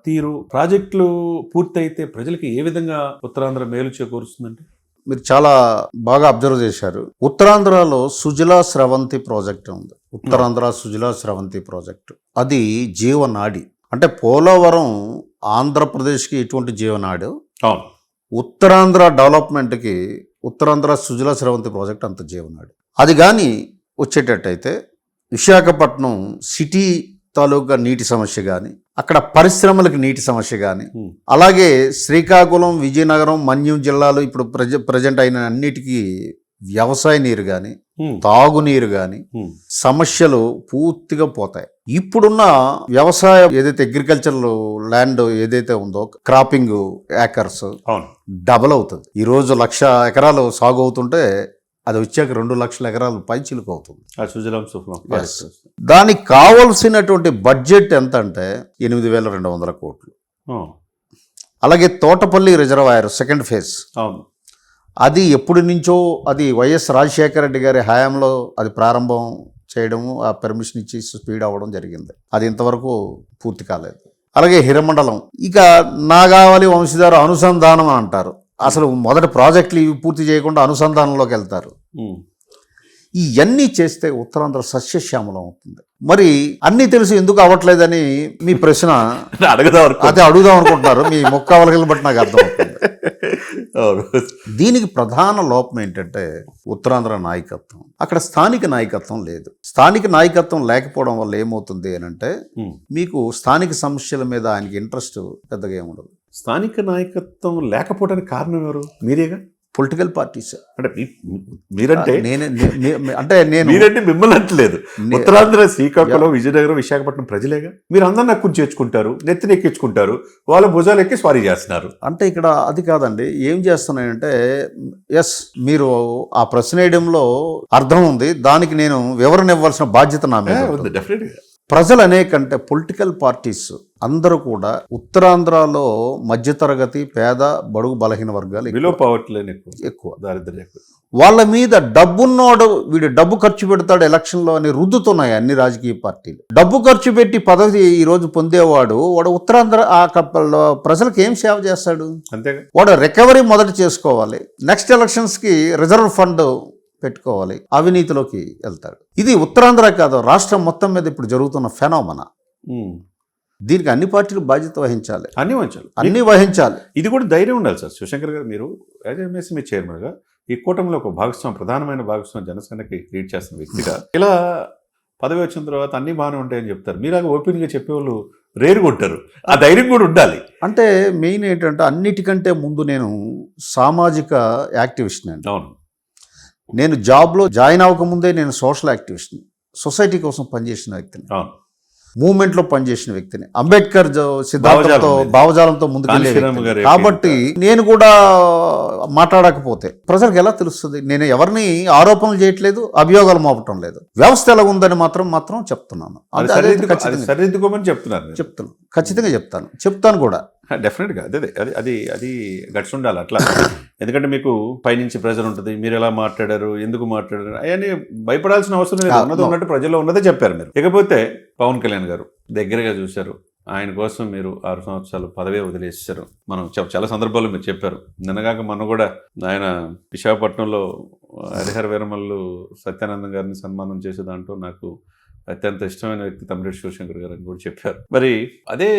తీరు, ప్రాజెక్టులు పూర్తయితే ప్రజలకి ఏ విధంగా ఉత్తరాంధ్ర మేలు చేకూరుస్తుందంటే? మీరు చాలా బాగా అబ్జర్వ్ చేశారు. ఉత్తరాంధ్రలో సుజలా స్రవంతి ప్రాజెక్ట్ ఉంది. ఉత్తరాంధ్ర సుజలా స్రవంతి ప్రాజెక్టు అది జీవనాడి. అంటే పోలవరం ఆంధ్రప్రదేశ్కి ఎటువంటి జీవనాడు, అవును. ఉత్తరాంధ్ర డెవలప్మెంట్కి ఉత్తరాంధ్ర సుజలా స్రవంతి ప్రాజెక్ట్ అంత జీవనాడు. అది కానీ వచ్చేటట్టయితే విశాఖపట్నం సిటీ తాలూకా నీటి సమస్య కానీ, అక్కడ పరిశ్రమలకు నీటి సమస్య కానీ, అలాగే శ్రీకాకుళం, విజయనగరం, మన్యం జిల్లాలు ఇప్పుడు ప్రజెంట్ అయిన అన్నిటికీ వ్యవసాయ నీరు కానీ, తాగునీరు కానీ సమస్యలు పూర్తిగా పోతాయి. ఇప్పుడున్న వ్యవసాయ ఏదైతే అగ్రికల్చరల్ ల్యాండ్ ఏదైతే ఉందో క్రాపింగ్ ఏకర్స్ డబల్ అవుతుంది. ఈరోజు 1,00,000 ఎకరాలు సాగు అవుతుంటే అది వచ్చాక 2,00,000 ఎకరాలు పైచిలుకు అవుతుంది. దానికి కావలసినటువంటి బడ్జెట్ ఎంత అంటే 8,200 కోట్లు. అలాగే తోటపల్లి రిజర్వాయర్ సెకండ్ ఫేజ్ అది ఎప్పటి నుంచో అది వైఎస్ రాజశేఖర రెడ్డి గారి హయాంలో అది ప్రారంభం చేయడము, ఆ పెర్మిషన్ ఇచ్చి స్పీడ్ అవ్వడం జరిగింది. అది ఇంతవరకు పూర్తి కాలేదు. అలాగే హిరమండలం, ఇక నాగావళి వంశధార అనుసంధానం అంటారు. అసలు మొదటి ప్రాజెక్టులు ఇవి పూర్తి చేయకుండా అనుసంధానంలోకి వెళ్తారు. ఇవన్నీ చేస్తే ఉత్తరాంధ్ర సస్యశ్యామలం అవుతుంది. మరి అన్నీ తెలిసి ఎందుకు అవ్వట్లేదని మీ ప్రశ్న అదే అడుగుదాం అనుకుంటున్నారు. మీ ముక్కావలకలు బట్టి నాకు అర్థమవుతుంది. దీనికి ప్రధాన లోపం ఏంటంటే ఉత్తరాంధ్ర నాయకత్వం. అక్కడ స్థానిక నాయకత్వం లేదు. స్థానిక నాయకత్వం లేకపోవడం వల్ల ఏమవుతుంది అని అంటే మీకు స్థానిక సమస్యల మీద ఆయనకి ఇంట్రెస్ట్ పెద్దగా ఏముండదు. స్థానిక నాయకత్వం లేకపోవడానికి కారణం ఎవరు? మీరేగా. పొలిటికల్ పార్టీస్ అంటే మీరంటే నేను మీరంటే మిమ్మల్ని అంటలేదు. ఉత్తరాంధ్ర శ్రీకాకుళం, విజయనగరం, విశాఖపట్నం ప్రజలేగా. మీరు అందరిని నక్కుని చేర్చుకుంటారు, నెత్తిని ఎక్కించుకుంటారు, వాళ్ళ భుజాలు ఎక్కి స్వారీ చేస్తున్నారు. అంటే ఇక్కడ అది కాదండి. ఏం చేస్తున్నాయంటే ఎస్ మీరు ఆ ప్రశ్న వేయడంలో అర్థం ఉంది. దానికి నేను వివరణ ఇవ్వాల్సిన బాధ్యత నా మీద ఉంది. డెఫినెట్గా ప్రజలు అనేకంటే పొలిటికల్ పార్టీస్ అందరూ కూడా ఉత్తరాంధ్రలో మధ్యతరగతి, పేద, బడుగు, బలహీన వర్గాలు ఎక్కువ దారిద్ర్యం ఎక్కువ. వాళ్ళ మీద డబ్బున్నోడు వీడు డబ్బు ఖర్చు పెడతాడు ఎలక్షన్లో అని రుద్దుతున్నాయి అన్ని రాజకీయ పార్టీలు. డబ్బు ఖర్చు పెట్టి పదవి ఈరోజు పొందేవాడు వాడు ఉత్తరాంధ్ర ప్రజలకు ఏం సేవ చేస్తాడు? అంతేగా. వాడు రికవరీ మొదట చేసుకోవాలి, నెక్స్ట్ ఎలక్షన్స్కి రిజర్వ్ ఫండ్ పెట్టుకోవాలి, అవినీతిలోకి వెళ్తాడు. ఇది ఉత్తరాంధ్ర కాదు, రాష్ట్రం మొత్తం మీద ఇప్పుడు జరుగుతున్న ఫెనోమనా. దీనికి అన్ని పార్టీలు బాధ్యత వహించాలి. అన్ని వహించాలి. ఇది కూడా ధైర్యం ఉండాలి సార్. శివశంకర్ గారు, మీరు యాజ్ ఎంఎస్ఎంఈ చైర్మన్గా ఈ కూటమిలో ఒక భాగస్వామి, ప్రధానమైన భాగస్వామి జనసేనకి లీడ్ చేస్తున్న వ్యక్తిగా ఇలా పదవి వచ్చిన తర్వాత అన్ని బాగానే ఉంటాయని చెప్తారు. మీలాగా ఓపెన్గా చెప్పేవాళ్ళు రేరు కొట్టారు. ఆ ధైర్యం కూడా ఉండాలి. అంటే మెయిన్ ఏంటంటే అన్నిటికంటే ముందు నేను సామాజిక యాక్టివిస్ట్ అండి. అవును. నేను జాబ్లో జాయిన్ అవ్వకముందే నేను సోషల్ యాక్టివిస్ట్ని, సొసైటీ కోసం పనిచేసిన వ్యక్తిని, మూవ్మెంట్లో పనిచేసిన వ్యక్తిని, అంబేద్కర్ సిద్ధాంతంతో భావజాలంతో ముందుకెళ్ళే వ్యక్తిని. కాబట్టి నేను కూడా మాట్లాడకపోతే ప్రజలకు ఎలా తెలుస్తుంది? నేను ఎవరిని ఆరోపణలు చేయట్లేదు, అభియోగాలు మోపటం లేదు. వ్యవస్థ ఎలా ఉందని మాత్రం చెప్తున్నాను. ఖచ్చితంగా చెప్తాను కూడా. డెఫినెట్గా అదే అది అది గట్స్ ఉండాలి అట్లా. ఎందుకంటే మీకు పైనుంచి ప్రెజర్ ఉంటుంది. మీరు ఎలా మాట్లాడారు, ఎందుకు మాట్లాడారు అవన్నీ భయపడాల్సిన అవసరం లేదు. ఉన్నది ఉన్నట్టు ప్రజల్లో ఉన్నదే చెప్పారు మీరు. ఇకపోతే పవన్ కళ్యాణ్ గారు దగ్గరగా చూశారు. ఆయన కోసం మీరు 6 సంవత్సరాలు పదవే వదిలేసారు. మనం చాలా సందర్భాల్లో మీరు చెప్పారు. నిన్నగాక మనం కూడా ఆయన విశాఖపట్నంలో హరిహర వీరమల్లు సత్యానందం గారిని సన్మానం చేసే దాంట్లో నాకు అత్యంత ఇష్టమైన వ్యక్తి తమ్మిరెడ్డి శివశంకర్ గారు అని కూడా చెప్పారు. మరి అదే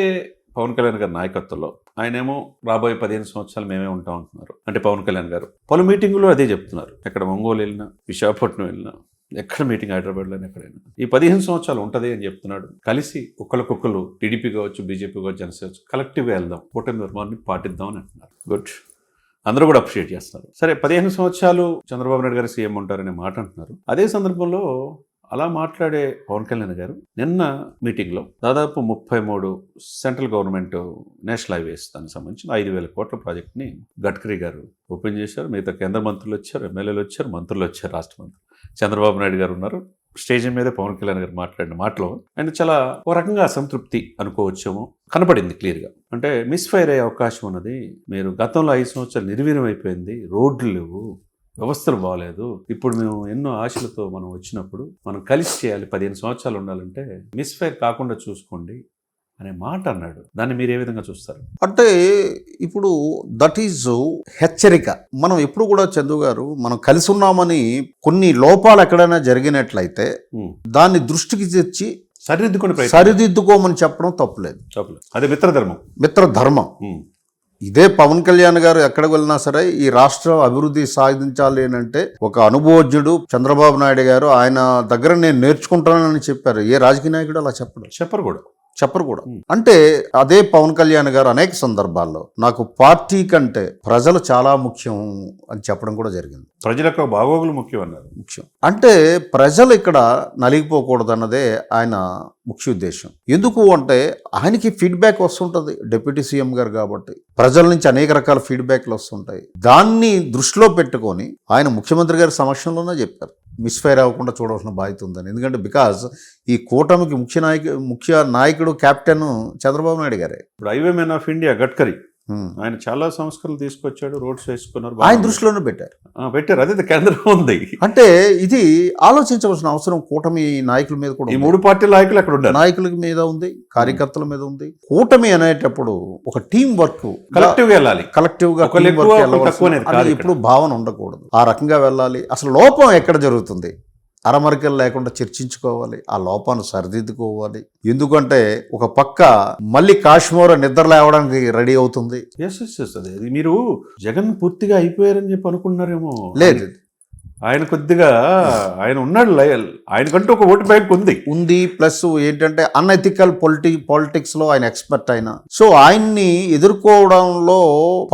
పవన్ కళ్యాణ్ గారి నాయకత్వంలో ఆయనేమో రాబోయే 15 సంవత్సరాలు మేమే ఉంటాం అంటున్నారు. అంటే పవన్ కళ్యాణ్ గారు పలు మీటింగులు అదే చెప్తున్నారు. ఎక్కడ ఒంగోలు వెళ్ళినా, విశాఖపట్నం వెళ్ళినా, ఎక్కడ మీటింగ్ హైదరాబాద్లో ఎక్కడైనా ఈ 15 సంవత్సరాలు ఉంటుంది అని చెప్తున్నాడు. కలిసి ఒక్కరికొక్కరు టీడీపీ కావచ్చు, బీజేపీ కావచ్చు, జనసేన కలెక్టివ్గా వెళ్దాం, కూటమి నిర్మాణాన్ని పాటిద్దాం అని అంటున్నారు. గుడ్, అందరూ కూడా అప్రిషియేట్ చేస్తున్నారు. సరే, 15 సంవత్సరాలు చంద్రబాబు నాయుడు గారు సీఎం ఉంటారనే మాట అంటున్నారు. అదే సందర్భంలో అలా మాట్లాడే పవన్ కళ్యాణ్ గారు నిన్న మీటింగ్లో దాదాపు 33 సెంట్రల్ గవర్నమెంట్ నేషనల్ హైవేస్ దానికి సంబంధించిన 5,000 కోట్ల ప్రాజెక్ట్ని గడ్కరీ గారు ఓపెన్ చేశారు. మిగతా కేంద్ర మంత్రులు వచ్చారు, ఎమ్మెల్యేలు వచ్చారు, మంత్రులు వచ్చారు, రాష్ట్ర మంత్రులు. చంద్రబాబు నాయుడు గారు ఉన్నారు. స్టేజ్ మీద పవన్ కళ్యాణ్ గారు మాట్లాడిన మాటలో ఆయన చాలా ఒక రకంగా అసంతృప్తి అనుకోవచ్చేమో కనపడింది క్లియర్గా. అంటే మిస్ఫైర్ అయ్యే అవకాశం ఉన్నది. మీరు గతంలో 5 సంవత్సరాలు నిర్వీర్యం అయిపోయింది, రోడ్లు లేవు, వ్యవస్థలు బాగలేదు, ఇప్పుడు మేము ఎన్నో ఆశలతో మనం వచ్చినప్పుడు మనం కలిసి చేయాలి, 15 సంవత్సరాలు ఉండాలంటే మిస్ఫైర్ కాకుండా చూసుకోండి అనే మాట అన్నాడు. దాన్ని మీరు ఏ విధంగా చూస్తారు? అంటే ఇప్పుడు దట్ ఈజ్ హెచ్చరిక. మనం ఎప్పుడు కూడా చందు గారు మనం కలిసి ఉన్నామని కొన్ని లోపాలు ఎక్కడైనా జరిగినట్లయితే దాన్ని దృష్టికి తెచ్చి సరిదిద్దుకోమని చెప్పడం తప్పులేదు. అదే మిత్రధర్మం. మిత్రధర్మం. ఇదే పవన్ కళ్యాణ్ గారు ఎక్కడికి వెళ్ళినా సరే ఈ రాష్ట్రం అభివృద్ధి సాధించాలి అని అంటే ఒక అనుభవజ్ఞుడు చంద్రబాబు నాయుడు గారు ఆయన దగ్గర నేను నేర్చుకుంటానని చెప్పారు. ఏ రాజకీయ నాయకుడు అలా చెప్పరు కూడా. అంటే అదే పవన్ కళ్యాణ్ గారు అనేక సందర్భాల్లో నాకు పార్టీ కంటే ప్రజలు చాలా ముఖ్యం అని చెప్పడం కూడా జరిగింది. ప్రజలకు బాగోగులు ముఖ్యం అన్నారు. అంటే ప్రజలు ఇక్కడ నలిగిపోకూడదు అన్నదే ఆయన ముఖ్య ఉద్దేశం. ఎందుకు అంటే ఆయనకి ఫీడ్బ్యాక్ వస్తుంటుంది డిప్యూటీ సీఎం గారు కాబట్టి, ప్రజల నుంచి అనేక రకాల ఫీడ్బ్యాక్లు వస్తుంటాయి. దాన్ని దృష్టిలో పెట్టుకొని ఆయన ముఖ్యమంత్రి గారి సమక్షంలోనే చెప్పారు మిస్ఫైర్ అవ్వకుండా చూడాల్సిన బాధ్యత ఉందని. ఎందుకంటే బికాజ్ ఈ కూటమికి ముఖ్య నాయకుడు కెప్టెన్ చంద్రబాబు నాయుడు గారే. ఇప్పుడు highway man of India Gadkari ఆయన చాలా సంస్కరణలు తీసుకొచ్చాడు, రోడ్స్ వేసుకున్నారు, ఆయన దృష్టిలోనే పెట్టారు. అదే కేంద్రం ఉంది. అంటే ఇది ఆలోచించవలసిన అవసరం కూటమి నాయకుల మీద కూడా, ఈ 3 పార్టీల నాయకులు అక్కడ ఉన్నారు, నాయకుల మీద ఉంది, కార్యకర్తల మీద ఉంది. కూటమి అనేటప్పుడు ఒక టీం వర్క్, కలెక్టివ్ గా వెళ్ళాలి, ఇప్పుడు భావన ఉండకూడదు. ఆ రకంగా వెళ్ళాలి. అసలు లోపం ఎక్కడ జరుగుతుంది అరమరికలు లేకుండా చర్చించుకోవాలి, ఆ లోపాన్ని సరిదిద్దుకోవాలి. ఎందుకంటే ఒక పక్క మళ్ళీ కాశ్మీర్ నిద్ర లేవడానికి రెడీ అవుతుంది. అదే మీరు జగన్ పూర్తిగా అయిపోయారని చెప్పి అనుకున్నారేమో. లేదు, ఆయన కొద్దిగా ఆయన ఉన్నాడు, ఆయనకంటూ ఒక ఓటు బ్యాంక్ ఉంది. ప్లస్ ఏంటంటే అన్ఎథికల్ పాలిటిక్స్ లో ఆయన ఎక్స్పర్ట్ ఆయన. సో ఆయన్ని ఎదుర్కోవడంలో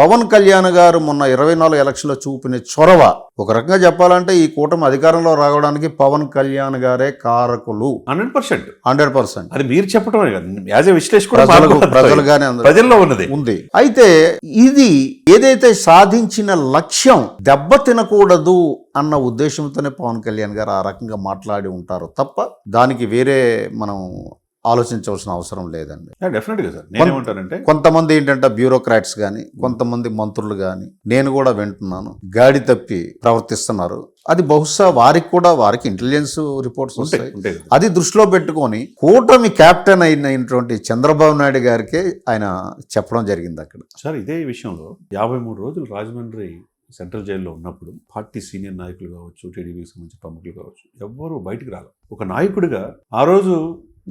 పవన్ కళ్యాణ్ గారు మొన్న 24 ఎలక్షన్లో చూపిన చొరవ, ఒక రకంగా చెప్పాలంటే ఈ కూటమి అధికారంలో రావడానికి పవన్ కళ్యాణ్ గారే కారకులు. 100%. అది మీరు చెప్పడం యాజ్ ఎ విశ్లేషకుడు ప్రజలుగానే ప్రజల్లో ఉంది. అయితే ఇది ఏదైతే సాధించిన లక్ష్యం దెబ్బ తినకూడదు అన్న ఉద్దేశంతోనే పవన్ కళ్యాణ్ గారు ఆ రకంగా మాట్లాడి ఉంటారు తప్ప దానికి వేరే మనం ఆలోచించవలసిన అవసరం లేదండి. డెఫినెట్గా సార్. నేనేమంటానంటే కొంతమంది ఏంటంటే బ్యూరోక్రాట్స్ కానీ, కొంతమంది మంత్రులు కానీ, నేను కూడా వింటున్నాను, గాడి తప్పి ప్రవర్తిస్తున్నారు. అది బహుశా వారికి ఇంటెలిజెన్స్ రిపోర్ట్స్ వస్తాయి. అది దృష్టిలో పెట్టుకొని కూటమి కెప్టెన్ అయినటువంటి చంద్రబాబు నాయుడు గారికి ఆయన చెప్పడం జరిగింది అక్కడ. సార్ ఇదే విషయంలో 53 రోజులు రాజమండ్రి సెంట్రల్ జైల్లో ఉన్నప్పుడు పార్టీ సీనియర్ నాయకులు కావచ్చు, టీడీపీకి సంబంధించిన ప్రముఖులు కావచ్చు, ఎవ్వరూ బయటికి రాలేదు. ఒక నాయకుడిగా ఆ రోజు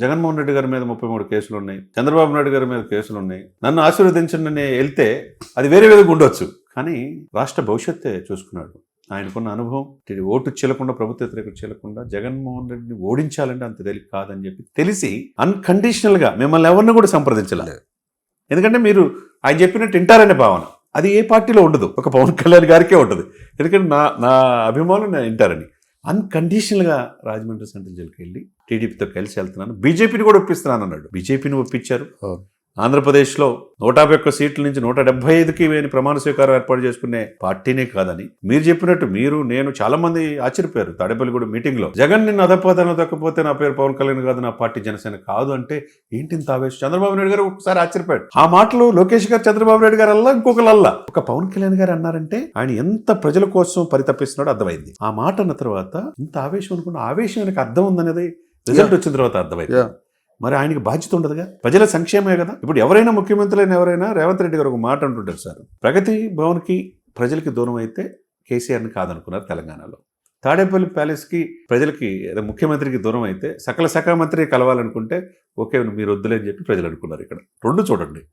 జగన్మోహన్ రెడ్డి గారి మీద 33 కేసులు ఉన్నాయి, చంద్రబాబు నాయుడు గారి మీద కేసులు ఉన్నాయి, నన్ను ఆశీర్వదించండి వెళ్తే అది వేరే విధంగా ఉండొచ్చు, కానీ రాష్ట్ర భవిష్యత్తే చూసుకున్నాడు. ఆయనకున్న అనుభవం ఓటు చెల్లకుండా, ప్రభుత్వ వ్యతిరేకత చెల్లకుండా జగన్మోహన్ రెడ్డిని ఓడించాలంటే అంత తేలిక కాదని చెప్పి తెలిసి అన్కండిషనల్గా మిమ్మల్ని ఎవరిని కూడా సంప్రదించలేదు. ఎందుకంటే మీరు ఆయన చెప్పినట్టు వింటారనే భావన అది ఏ పార్టీలో ఉండదు, ఒక పవన్ కళ్యాణ్ గారికే ఉంటుంది. ఎందుకంటే నా అభిమానులు నేను వింటారని అన్కండిషనల్గా రాజమండ్రి సెంట్రల్ జైలుకి వెళ్ళి టీడీపీతో కలిసి వెళ్తున్నాను, బీజేపీని కూడా ఒప్పిస్తున్నాను అన్నాడు. బీజేపీని ఒప్పించారు. ఆంధ్రప్రదేశ్లో 151 సీట్ల నుంచి 175కి ప్రమాణ స్వీకారం ఏర్పాటు చేసుకునే పార్టీనే కాదని మీరు చెప్పినట్టు నేను చాలా మంది ఆశ్చర్యపోయారు. తాడేపల్లిగూడ మీటింగ్ లో జగన్ నిన్ను అధపతనం దక్కపోతే నా పేరు పవన్ కళ్యాణ్ కాదు, నా పార్టీ జనసేన కాదు అంటే ఏంటి ఆవేశం. చంద్రబాబు నాయుడు గారు ఒకసారి ఆశ్చర్యపోయాడు. ఆ మాటలు లోకేష్ గారు, చంద్రబాబు నాయుడు గారు అల్లా ఇంకొకళ్ళల్లా ఒక పవన్ కళ్యాణ్ గారు అన్నారంటే ఆయన ఎంత ప్రజల కోసం పరితపిస్తున్నాడో అర్థమైంది. ఆ మాట అన్న తర్వాత ఇంత ఆవేశం అనుకున్న ఆవేశం ఆయనకు అర్థం ఉందనేది రిజల్ట్ వచ్చిన తర్వాత అర్థమైంది. మరి ఆయనకి బాధ్యత ఉండదుగా, ప్రజల సంక్షేమే కదా. ఇప్పుడు ఎవరైనా ముఖ్యమంత్రులైన ఎవరైనా రేవంత్ రెడ్డి గారు ఒక మాట అంటుంటారు సార్, ప్రగతి భవన్కి ప్రజలకి దూరం అయితే కేసీఆర్ని కాదనుకున్నారు తెలంగాణలో, తాడేపల్లి ప్యాలెస్కి ప్రజలకి ముఖ్యమంత్రికి దూరం అయితే సకల శాఖ మంత్రి కలవాలనుకుంటే ఓకే మీరు వద్దులే అని చెప్పి ప్రజలు అనుకున్నారు. ఇక్కడ రెండు చూడండి,